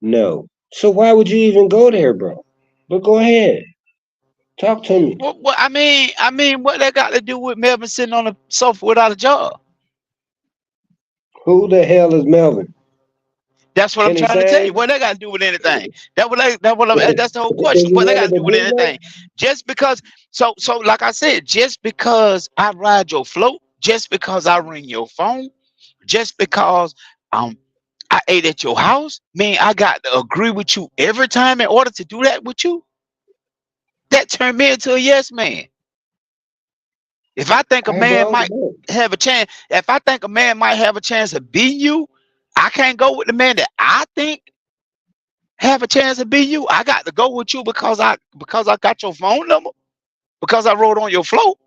No. So why would you even go there, bro? But go ahead, talk to me.
What what that got to do with Melvin sitting on the sofa without a job?
Who the hell is Melvin?
That's what I'm
Can he
trying to tell you.
sing?
What that got to do with anything? That's the whole
Is
question.
he
What that
one
got
of
to
the
do with
D-List?
anything? Just because, so like I said, just because I ride your float, just because I ring your phone, just because um I ate at your house, mean I got to agree with you every time in order to do that with you? That turned me into a yes man. If I think a
All right,
man
bro.
might
Look,
have a chance, if I think a man might have a chance of beating you, I can't go with the man that I think have a chance of beating you. I got to go with you because I got your phone number, because I rode on your float,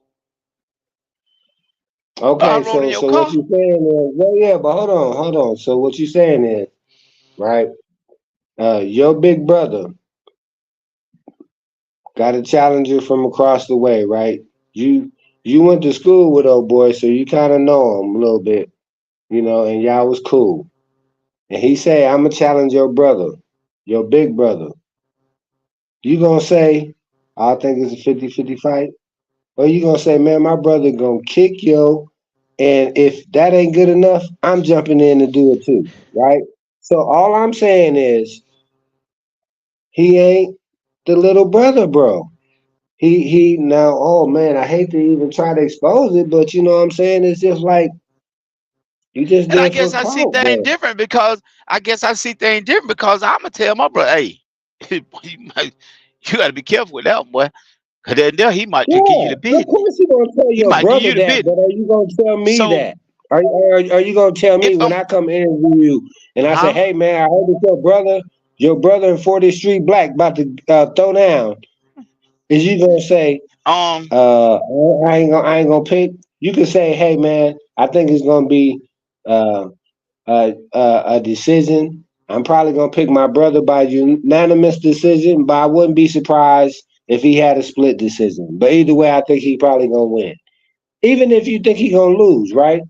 or I
okay,
rode in your
so what
car.
you saying is, well, yeah, but hold on. So what you saying is, right? Your big brother got a challenger from across the way, right? You went to school with old boy, so you kind of know him a little bit, and y'all was cool. And he say, "I'm gonna challenge your brother, your big brother." You gonna say, "I think it's a 50-50 fight," or you gonna say, "Man, my brother gonna kick yo, and if that ain't good enough, I'm jumping in to do it too," right? So all I'm saying is, he ain't the little brother, bro. He now, oh man, I hate to even try to expose it, but you know what I'm saying? It's just like you just
And I
there for
guess I see
clout,
things
bro.
different because I'm gonna tell my brother, hey, you got to be careful with that one, boy. Cause then he might just give you
Yeah,
the
of
business.
course you gonna tell
He
your
might give
brother
you the
that, but
business.
are you gonna tell me
So
that? Are you gonna tell me
if
when
I'm,
I come interview you and I say,
huh?
hey man, I heard it's your brother in 40th Street Black about to throw down. Is you gonna say,
Um,
I ain't gonna pick? You can say, hey man, I think it's gonna be uh, a decision. I'm probably gonna pick my brother by unanimous decision, but I wouldn't be surprised if he had a split decision. But either way, I think he probably gonna win. Even if you think he gonna lose, right?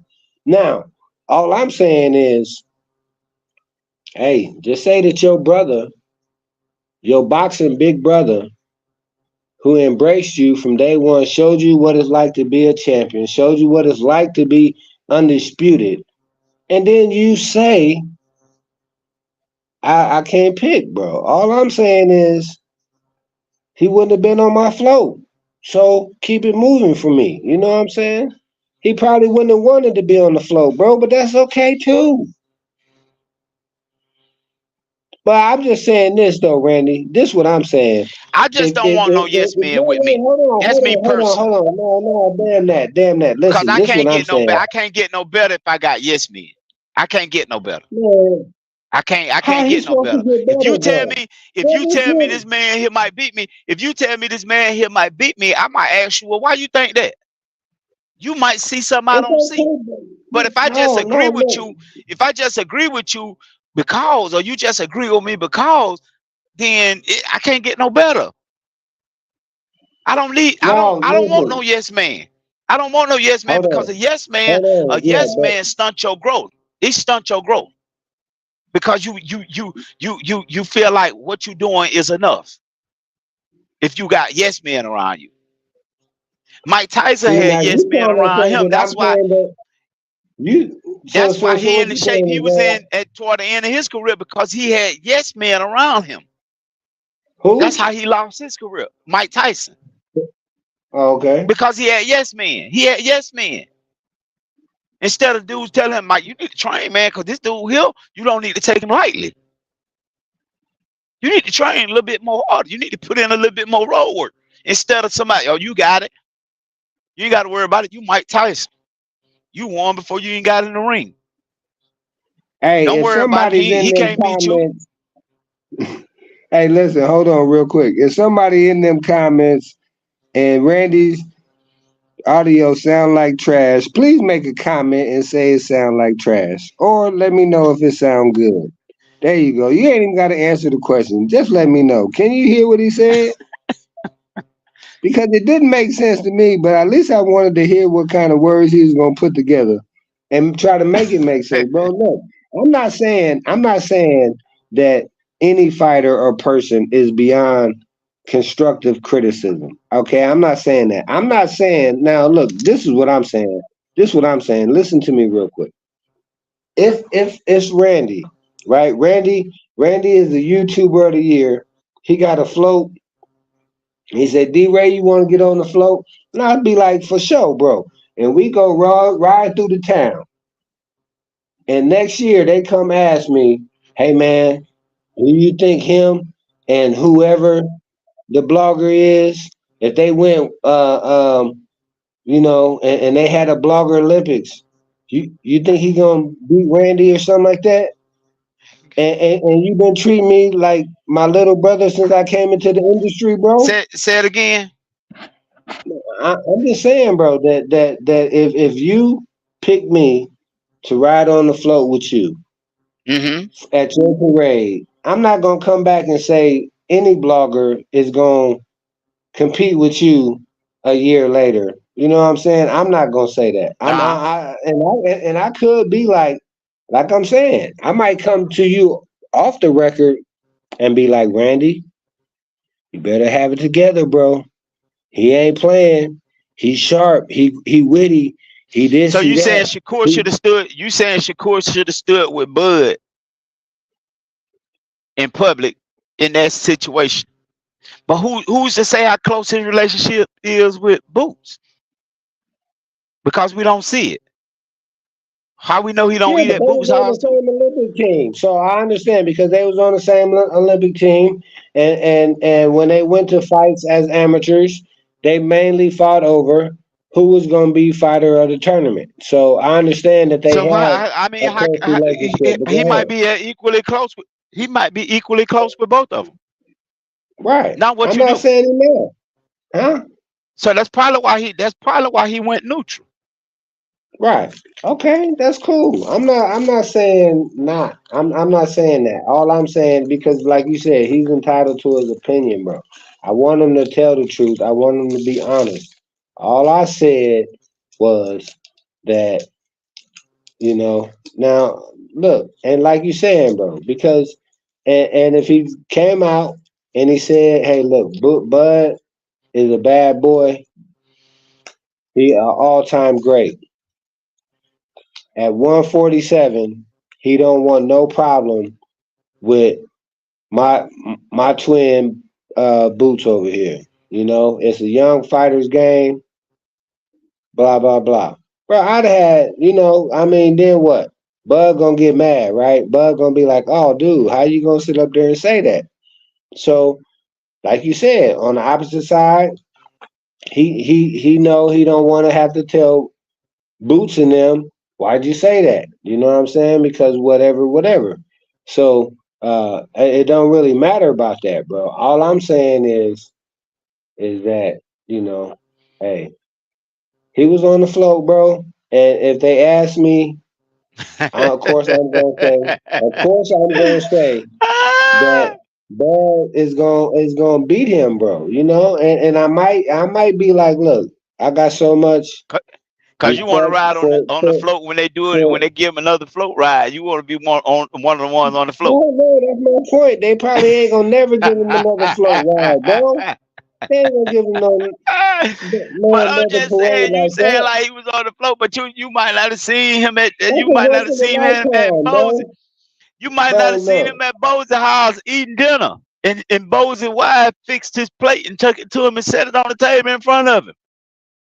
Now, all I'm saying is, hey, just say that your brother, your boxing big brother, who embraced you from day one, showed you what it's like to be a champion, showed you what it's like to be undisputed, and then you say, I can't pick, bro. All I'm saying is he wouldn't have been on my float. So keep it moving for me. You know what I'm saying? He probably wouldn't have wanted to be on the float, bro, but that's okay too. But I'm just saying this though, Randy. This is what I'm saying.
I just don't want no yes
If
man
wait,
with me. That's me personally.
hold on. No, damn that.
Cause
Listen,
I
this is
can't
what I'm
get no better.
saying.
I can't get no better if I got yes men. I can't get no better.
Man,
I
how
can't
he
get no
supposed to
better.
get
If you
better
tell
though?
me, if
Let
you
me
tell me
tell
this man here might beat me, if you tell me this man here might beat me, I might ask you, well, why you think that? You might see something I
it's
don't see.
okay.
But if I just
No,
agree
no,
with
no.
you, if I just agree with you because, or you just agree with me because, then I can't get no better. I don't need.
No,
I don't want no
listen.
yes man. I don't want no yes man
Hold
because
on. Hold
a
on. Yeah,
yes
but
man stunt your growth. It stunt your growth because you feel like what you're doing is enough. If you got yes men around you, Mike Tyson
see
had
now
yes
you
men
trying to
around
say
him.
that I'm saying that you
That's why
so
he
what
in the
you
shape
saying
he
is
was
that
in at toward the end of his career because he had yes men around him. That's
who?
how he lost his career, Mike Tyson,
Oh, okay.
because he had yes men. He had yes men. Instead of dudes telling him, Mike, you need to train, man, because this dude here, you don't need to take him lightly. You need to train a little bit more hard. You need to put in a little bit more road work. Instead of somebody, oh, you got it. You ain't got to worry about it. You Mike Tyson. You won before you even got in the ring.
Hey,
Don't
if
worry about it.
somebody's in
He
them
can't beat you.
comments, hey, listen, hold on real quick. If somebody in them comments and Randy's audio sound like trash, please make a comment and say it sound like trash, or let me know if it sound good. There you go. You ain't even got to answer the question. Just let me know. Can you hear what he said? Because it didn't make sense to me, but at least I wanted to hear what kind of words he was gonna put together and try to make it make sense, bro. Look, I'm not saying that any fighter or person is beyond constructive criticism. Okay, I'm not saying that. I'm not saying now. Look, this is what I'm saying. This is what I'm saying. Listen to me real quick. If it's Randy, right? Randy is the YouTuber of the year. He got a float. He said, D Ray, you want to get on the float? And I'd be like, for sure, bro. And we go ride through the town. And next year they come ask me, hey man, who you think him and whoever the blogger is, if they went and they had a blogger Olympics, you think he gonna beat Randy or something like that? And you've been treating me like my little brother since I came into the industry, bro.
Say it again.
I'm just saying, bro, that if you pick me to ride on the float with you
Mm-hmm.
at your parade, I'm not gonna come back and say any blogger is gonna compete with you a year later. You know what I'm saying? I'm not gonna say that.
Uh-huh.
I could be like I'm saying, I might come to you off the record and be like, Randy, you better have it together, bro. He ain't playing. He's sharp. He witty. He
So
this. He
you
that.
saying Shakur
He,
should have stood? You saying Shakur should have stood with Bud in public in that situation? But who's to say how close his relationship is with Boots? Because we don't see it. How we know he don't
yeah,
eat
but
at
they was
Boots'
on
house
the
too?
same Olympic team, so I understand because they was on the same Olympic team, and when they went to fights as amateurs, they mainly fought over who was going to be fighter of the tournament. So I understand that they
So
had
I mean,
a close relationship. But
he
go
might
ahead.
be equally close with. He might be equally close with both of them.
Right.
Not what
I'm
you
not
do.
saying he not. Huh?
So that's probably why he went neutral.
Right. Okay, that's cool. I'm not saying not. I'm not saying that. All I'm saying, because like you said, he's entitled to his opinion, bro. I want him to tell the truth. I want him to be honest. All I said was that, now look, and like you saying, bro, because and if he came out and he said, "Hey, look, Bud is a bad boy. He an all-time great. At 147, he don't want no problem with my my twin Boots over here. It's a young fighters game. Blah blah blah. Bro, I'd had, I mean, then what? Bud gonna get mad, right? Bud gonna be like, "Oh, dude, how you gonna sit up there and say that?" So, like you said, on the opposite side, he know he don't want to have to tell Boots and them, "Why'd you say that?" You know what I'm saying? Because whatever, whatever. So it don't really matter about that, bro. All I'm saying is that, hey, he was on the float, bro. And if they ask me, of course I'm gonna say, that Bud is gonna beat him, bro. And I might be like, look, I got so much
Cause you want to
respect
ride on
for
the float when they do it, when
for
they give him another float ride. You want to be one of the ones on the float.
no, that's my point. They probably ain't gonna never give him another float ride, bro. They ain't gonna give him no
But I'm
another
just
parade
saying, you
like
saying
that.
like he was on the float, but you might not have seen him
That's
you
a
might
once
not have
in a
seen him at
lifetime,
Bose.
bro.
You might not
Bro,
have seen him
look,
at Bose's house eating dinner. And Bose's wife fixed his plate and took it to him and set it on the table in front of him.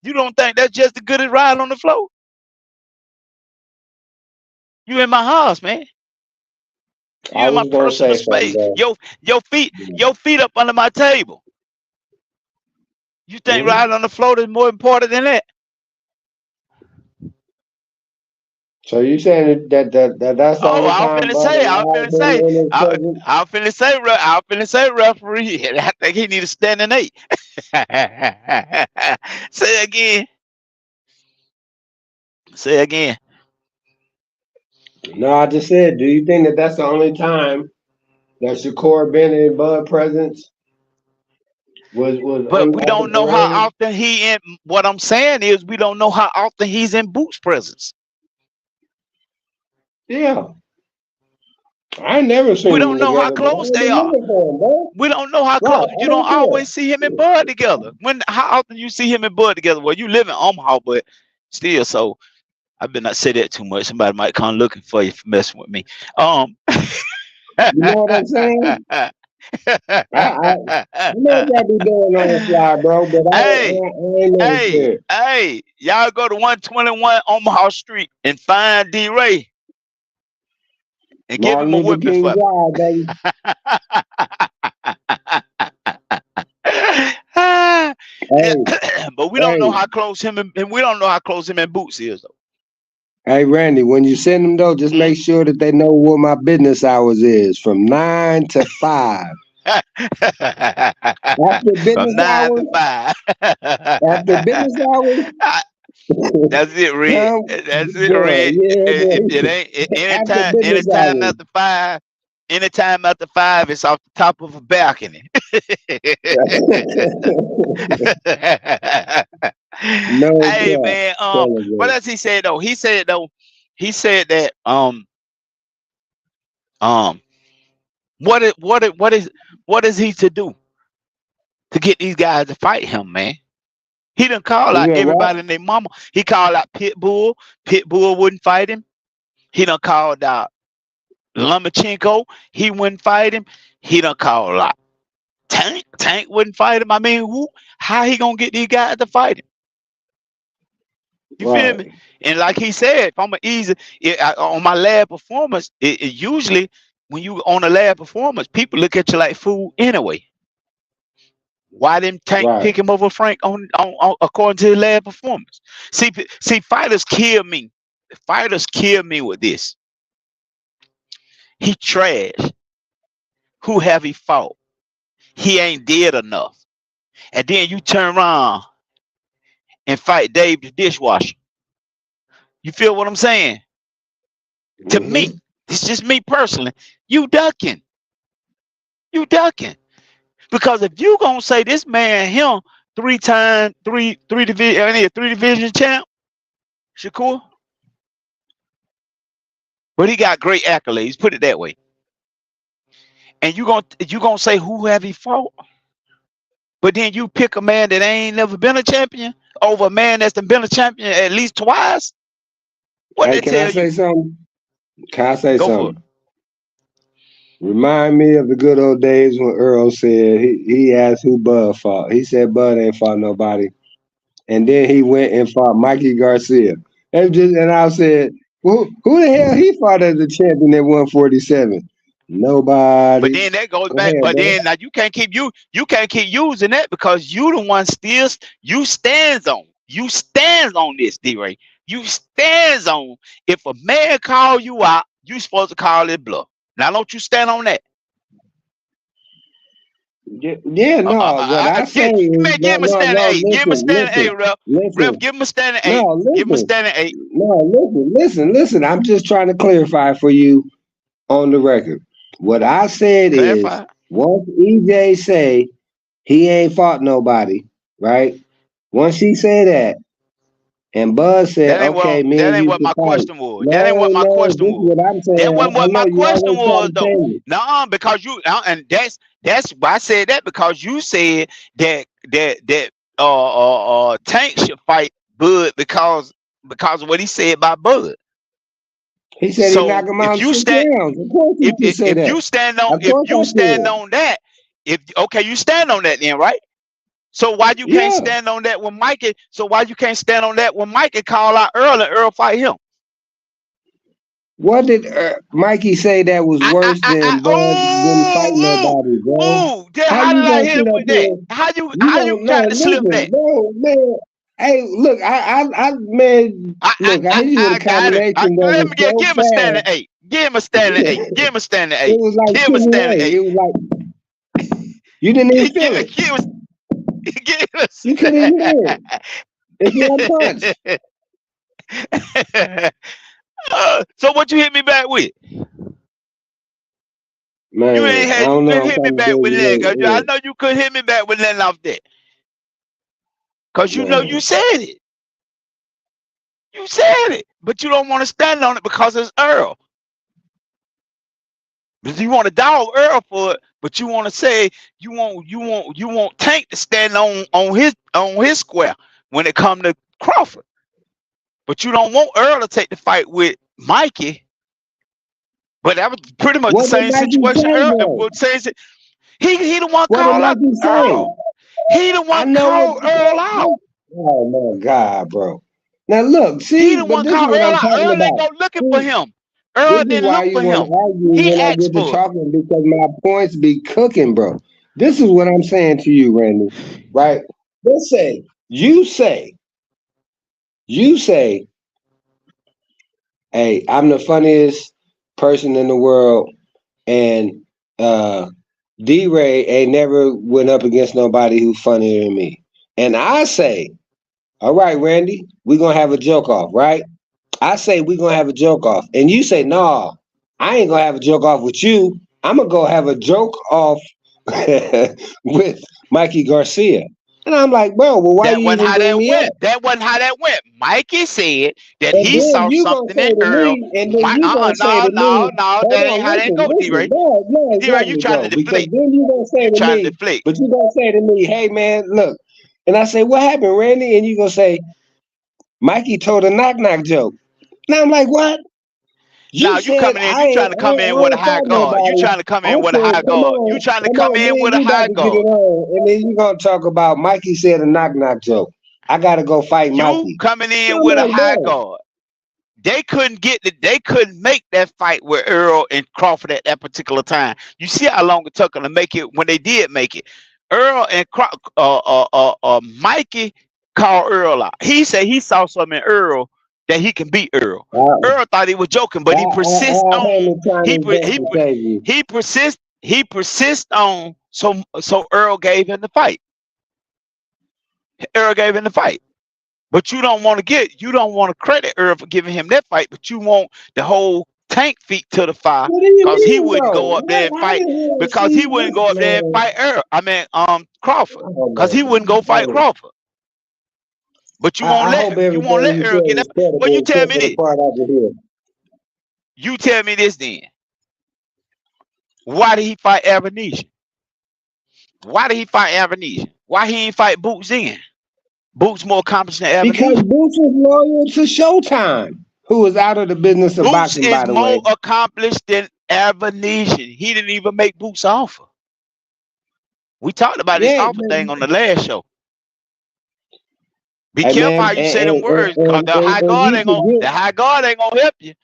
You don't think that's just as good as ride on the float? You in my house, man.
I
You in my
was gonna
personal
say something,
space.
bro.
Your feet up under my table. You think
Hmm.
riding on the float is more important than that?
So you saying that's the
Oh,
only time Bud allowed him in his presence?
I finna say, referee. I think he need to stand an 8. Say again. Say again.
No, I just said, do you think that that's the only time that Shakur been in Bud presence was
But we
at the
don't know how
parade?
often he in. What I'm saying is, we don't know how often he's in Boots' presence.
Yeah, I ain't never
We
seen them
don't know how
together, but I
close
ain't
they
been
are.
looking for them, bro.
We don't know how
Right,
close.
I
You don't
don't care.
always see him and Bud together. How often you see him and Bud together? Well, you live in Omaha, but still. So I better not say that too much. Somebody might come looking for you for messing with me. Um.
You know what I'm saying? I know what y'all be doing on the fly, bro, but
Hey,
I ain't never scared.
hey, y'all go to 121 Omaha Street and find D Ray and give
Martin
him a
Luther
whipping
King
for me.
Drive, baby. Hey,
But we don't know
hey,
how close and we don't know how close him and Boots is though.
hey, Randy, when you send them though, just
Hmm?
make sure that they know what my business hours is from 9 to 5. After
From
business
9 to
hours,
5.
after business hours,
That's it, Red. That's it,
boy,
Red.
yeah,
If it
boy.
ain't
After business hours.
anytime after 5, it's off the top of a balcony.
No
Hey
cap.
man, what
Celebrate.
else he said though? He said that um what is he to do to get these guys to fight him, man? He done call
You
out
said what?
everybody and their mama. He called out Pitbull. Pitbull wouldn't fight him. He done called out Lomachenko. He wouldn't fight him. He done called out Tank. Tank wouldn't fight him. I mean, how he gonna get these guys to fight him? You feel me?
Right,
And like he said, if I'm an easy on my lab performance, it usually when you on a lab performance, people look at you like fool anyway. Why didn't Tank
right,
pick him over Frank on according to his lab performance? See, fighters kill me. Fighters kill me with this. He trash. Who have he fought? He ain't did enough. and then you turn around and fight Dave the dishwasher. You feel what I'm saying? To me, it's just me personally. You ducking. You ducking. Because if you gonna say this man him three division champ, Shakur, but he got great accolades. Put it that way. And you gonna say who have he fought? But then you pick a man that ain't never been a champion over a man that's been a champion at least twice. What
Hey,
they tell you?
Something? Can I say
Go
something?
for it.
Remind me of the good old days when Earl said he asked who Bud fought. He said Bud ain't fought nobody. And then he went and fought Mikey Garcia. And I said, well, who the hell he fought as the champion at 147?
But
Nobody.
then that goes
Go
back.
ahead,
But
bro.
then now you can't keep using that because you the one still you stands on this, D-Ray. You stands on if a man call you out, you supposed to call it bluff. Now don't you stand on that?
Yeah, no. What I say is,
Man, give him a standing
no.
eight. Give him a standing eight, ref. Ref,
Listen.
give him a standing eight.
No,
Give him a
listen.
standing eight.
No, listen. I'm just trying to clarify for you on the record. What I said is,
Clarify.
once EJ say he ain't fought nobody, right? Once he say that, and Buzz said, okay, me
That
and
ain't
you
what
can
my
fight.
question was. That ain't what my
No,
question
this is
was.
what I'm saying.
That wasn't
I
what
know
my
you
question
always try
was
to
though.
change it.
No, because you and that's why I said that because you said that Tank should fight Bud because of what he said about Bud.
He said he knocked
So
him out
if
in
you
6
stand
rounds. Of course he can say
if
that.
you stand on
Of course I said.
that, if okay, you stand on that then, right? So why you can't
Yeah.
stand on that when Mikey? So why you can't stand on that when Mikey call out Earl and Earl fight him?
What did Mikey say that was worse than Bud didn't fight nobody, bro? How
How
you
did I
gonna
hit
sit
him
up
with that?
here? You
How you
don't know.
try to slip
Listen,
that?
bro, man. Hey, look, man, look, I hit you with a
I got him.
combination that
Let
was
me
so
give him a standing
fast.
eight. Give him a standing eight. Give him a standing
It
eight.
was like
Give him a
chicken
standing
wing.
eight.
It was like you didn't even feel it.
Give him
You couldn't even hear it. It's one punch.
So what you hit me back with?
Man, I
You
don't know.
couldn't
I'm
hit me
trying to
back
do
with nothing. 'Cause I
it.
know you couldn't hit me back with nothing off that. Cause you know you
Man.
said it. You said it. But you don't want to stand on it because it's Earl. Because you want to dog Earl for it, but you want to say you want Tank to stand on his square when it come to Crawford. But you don't want Earl to take the fight with Mikey. But that was pretty much the
What did
same
Mikey
situation.
say
Earl,
though?
he the one
What did
called out
Mikey say?
Earl. He the
I
one
know
called Earl out.
what. Oh my God, bro. Now look,
He
see,
the
but
one
this is
called
what
Earl
I'm
out.
talking
Earl didn't
about.
go looking for
See,
him.
this
Earl
is
didn't
why
look
you
for
want
him.
to argue
He
when I
asked
get to
for it.
talking because my points be cooking, bro. This is what I'm saying to you, Randy. Right? Let's say you say, hey, I'm the funniest person in the world, and D-Ray ain't never went up against nobody who's funnier than me. And I say, all right, Randy, we're gonna have a joke off, right? I say we're gonna have a joke off. And you say, no, I ain't gonna have a joke off with you. I'm gonna go have a joke off with Mikey Garcia. And I'm like, bro, well, why
That
you
wasn't
even
how
bring
that
me
went.
up?
That wasn't how that went. Mikey said that
And
he
then
saw
you gonna
something
say
in
to
Earl.
me, and then you gonna say
No,
to me,
that
hold
ain't
on,
how that go, D-Ray.
no,
D-Ray, you
exactly,
trying to
bro. Because
deflect.
then you gonna say
You
to
trying to
me,
deflect.
but you gonna say to me, hey man, look. And I say, what happened, Randy? And you gonna say, Mikey told a knock knock joke. Now I'm like, what? You
Now you
said
coming in, you trying to come in
I
with a
ain't
high
fought
guard. You
nobody.
trying to come
I
in with a
said,
high guard. You trying to
come
come
on,
in
me and
with a
you about
high
to get it
guard.
on, and then you gonna talk about Mikey said a knock knock joke. I gotta go fight
You
Mikey.
coming
So
in
I'm
with a
like,
high
bro,
guard. They couldn't make that fight with Earl and Crawford at that particular time. You see how long it took them to make it when they did make it. Earl and Mikey called Earl out. He said he saw something in Earl that he can beat Earl. Earl thought he was joking, but he persists
I
on
ain't trying
he
to justify you.
he persists on so Earl gave him the fight. Earl gave him the fight. But you don't want to credit Earl for giving him that fight, but you want the whole tank feet to the fire
What do you
because he
mean,
wouldn't
though?
go up there and
How
fight
the hell
because he
see
wouldn't
this,
go up there and
man?
fight Earl. Crawford.
Oh
Because he wouldn't go fight
my God.
Crawford. But you
I
won't
hope
let
everything you
Earl get
said
that.
is credible
Well, you tell
except
me
for the
this.
part I could hear.
You tell me this then. Why did he fight Avanesian? Why did he fight Avanesian? Why he ain't fight Boots then? Boots more accomplished than
Because
Avanesian.
Boots was loyal to Showtime, who was out of the business of
Boots
boxing,
is
by the
more
way.
accomplished than Avanesian. He didn't even make Boots an offer. We talked about this
Yeah,
offer thing on the last show. Be
hey,
careful
man,
how you say them words, because the high guard ain't gonna help you.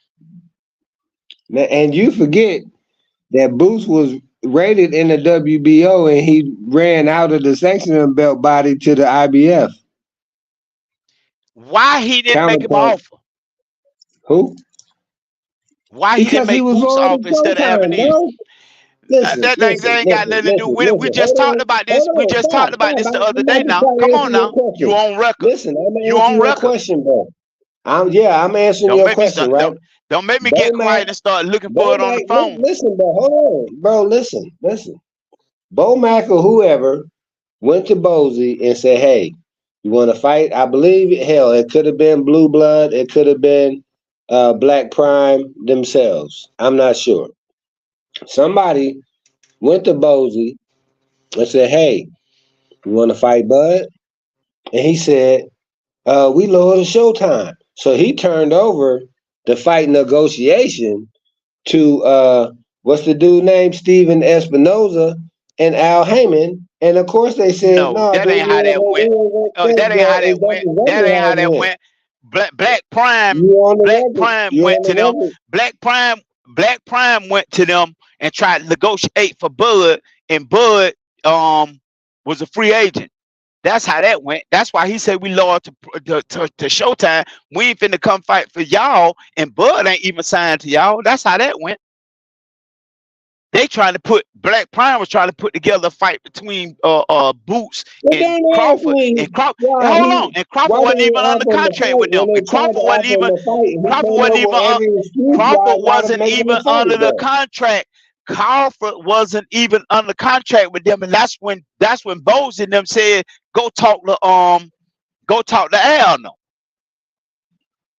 and you forget that Boots was rated in the WBO and he ran out of the sanctioning belt body to the IBF.
Why he didn't make him an
Counterpart.
offer?
Who?
Why he didn't
Because he
make
was
Boots
loyal
offer
to
instead of
Showtime,
Avanesian?
bro. Listen,
That ain't got nothing to do with it. We just talked about this. We just
Stop,
talked about
stop.
this the
I'm
other day
about to
now.
try to
Come
answer
on
your
now. You
question.
on record.
Listen, I'm
You
answering
on
your
record.
question, bro. I'm answering
Don't
your
make me
question, right?
don't make me
Bo
get
Mac,
quiet and start looking
Bo
for it on the
Mac,
phone.
listen, bro. Hold on, bro. Listen. Bo Mac or whoever went to Bozy and said, "Hey, you want to fight?" I believe, hell, it could have been Blue Blood. It could have been Black Prime themselves. I'm not sure. Somebody went to Bozy and said, "Hey, you want to fight Bud?" And he said, "We lower the Showtime." So he turned over the fight negotiation to what's the dude named Steven Espinoza and Al Heyman. And of course they said,
No,
"No,
that
dude,
ain't how that went. That ain't how that went. That ain't how that went. Black Prime,
You on the
Black
record.
Prime
You
went
on
to
the
them.
record.
Black Prime went to them and tried to negotiate for Bud, and Bud was a free agent. That's how that went. That's why he said we loyal to Showtime. We ain't finna come fight for y'all, and Bud ain't even signed to y'all. That's how that went. They trying to put Black Prime was trying to put together a fight between Boots
But
and
don't ask
Crawford.
me
And Crawford,
why
hold
he
on, and Crawford
why they
wasn't
didn't
even under
offer him the
contract
fight
with
when
them.
they
And
tried to offer him the fight and he
Crawford
came
wasn't
up
even
with every excuse why
Crawford
not
wasn't
making the
even
fight,
under the
bro.
contract. Crawford wasn't even under contract with them, and that's when Bose and them said go talk to Al. No,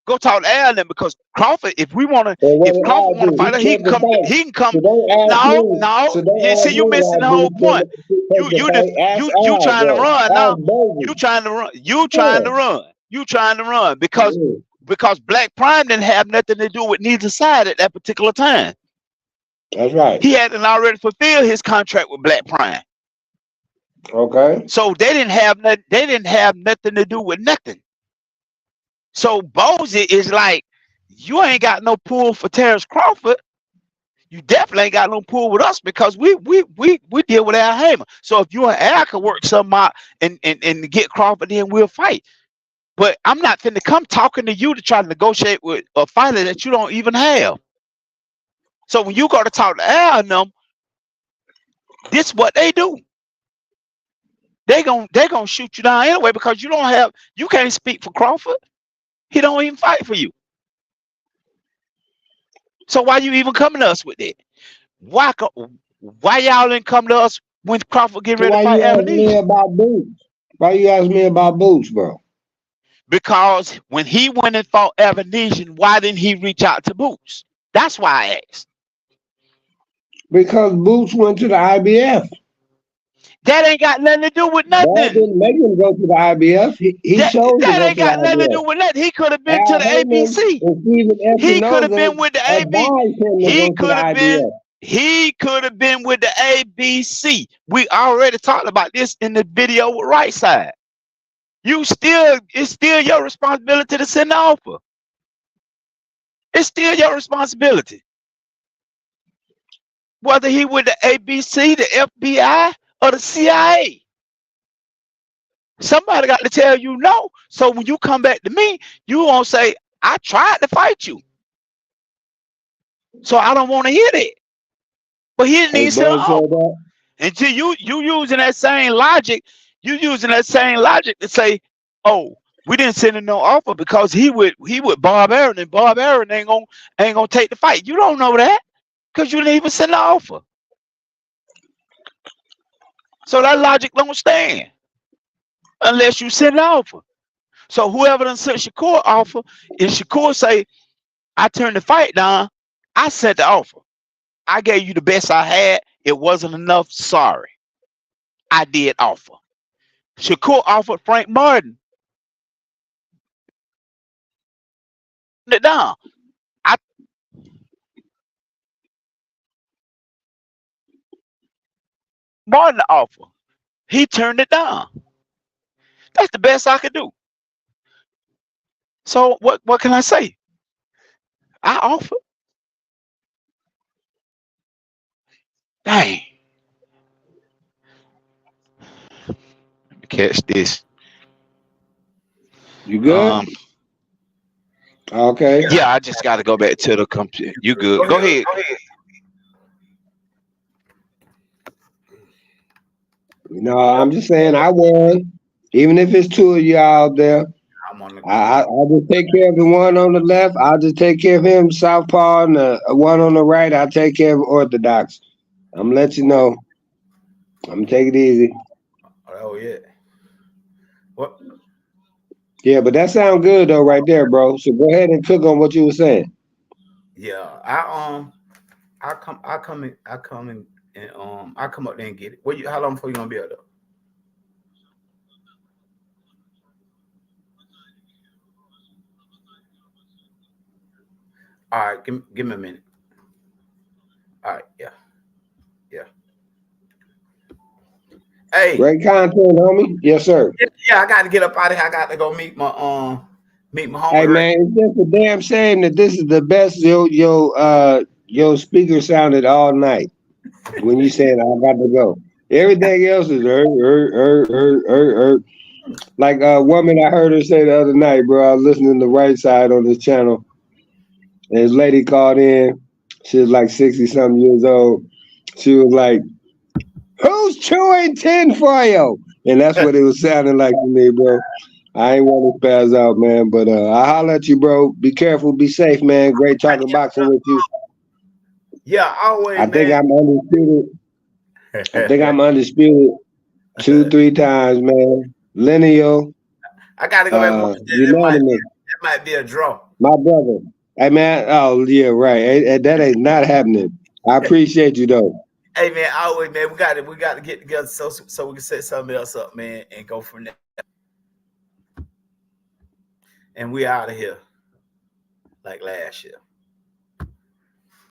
go talk to Al then, because Crawford, if
And what did
Crawford
Al
want to
do?
fight her,
He kept the fight.
he can come.
So don't ask
No,
me.
no.
So don't
You
ask
see, you
me
missing
why
the whole
Boots
point.
didn't take the fight. Ask
You
Al,
trying to
bro.
run
Ask
now.
Bozy.
You trying to run. You trying
Yeah.
to run. You trying to run because
Yeah.
Black Prime didn't have nothing to do with neither side at that particular time.
That's right.
He hadn't already fulfilled his contract with Black Prime.
Okay.
So they didn't have nothing to do with nothing. So Bozy is like, you ain't got no pull for Terrence Crawford. You definitely ain't got no pull with us because we deal with Al Heyman. So if you and Al can work something out and get Crawford, then we'll fight. But I'm not finna come talking to you to try to negotiate with a fighter that you don't even have. So when you go to talk to Al and them, this is what they do. They gonna shoot you down anyway because you can't speak for Crawford. He don't even fight for you. So why you even coming to us with that? Why y'all didn't come to us when Crawford get
So
ready to
why
fight
you ask me
Avenesian?
about Boots? Why you ask me about Boots, bro?
Because when he went and fought Avenesian, why didn't he reach out to Boots? That's why I asked.
Because Boots went to the IBF.
That ain't got nothing to do with
Bud
nothing.
didn't make him go to the IBF. He chose to
That
go to
ain't got
the
nothing to do
IBF.
with nothing. He could have been to
Al
the
Heyman
ABC.
and Steven
He could have
Espinoza
been with the AB.
advised him to
He
go to the
could have been.
IBF.
He could have been with the ABC. We already talked about this in the video with Right Side. It's still your responsibility to send the offer. It's still your responsibility. Whether he with the ABC, the FBI, or the CIA. Somebody got to tell you no. So when you come back to me, you won't say, I tried to fight you. So I don't want to hear that. But he didn't even send an offer. Until you using that same logic, You using that same logic to say, oh, we didn't send him no offer because he would Bob Aaron, and Bob Aaron ain't gonna take the fight. You don't know that because you didn't even send the offer. So that logic don't stand unless you send an offer. So whoever done sent Shakur offer, if Shakur say, I turned the fight down, I sent the offer. I gave you the best I had. It wasn't enough. Sorry. I did offer. Shakur offered Frank Martin. It down. I Martin offer. He turned it down. That's the best I could do. So what can I say? I offered. Dang. Let me catch this.
You good? Okay.
Yeah, I just got to go back to the computer. You good? Go ahead.
No, I'm just saying I won. Even if it's two of you out there, I'll just take care of the one on the left. I'll just take care of him, southpaw, and the one on the right. I'll take care of orthodox. I'm gonna let you know. I'm gonna take it easy.
Oh yeah. What?
Yeah, but that sounds good though, right there, bro. So go ahead and cook on what you were saying.
Yeah, I come in I come up there and get it. How long before you gonna be up there? All right, give me a minute. All right, yeah. Hey,
Great content, homie. Yes, sir.
yeah, I got to get up out of here. I got to go meet my homie.
Hey man, it's just a damn shame that this is the best your speaker sounded all night when you said I got to go. Everything else is like a woman I heard her say the other night, bro. I was listening to Right Side on this channel, and this lady called in. She was like 60 something years old. She was like, "Who's chewing tinfoil?" And that's what it was sounding like to me, bro. I ain't want to spaz out, man, but I'll holler at you, bro. Be careful, be safe, man. Great talking boxing with you.
Yeah, always.
I think I'm undisputed. I think I'm undisputed 2-3 times, man. Lineal.
I gotta go back.
Unanimous.
That might be a draw.
My brother. Hey man. Oh yeah, right. That ain't not happening. I appreciate you though.
Hey man, always man, we got to get together so we can set something else up, man, and go from there. And we out of here like last year.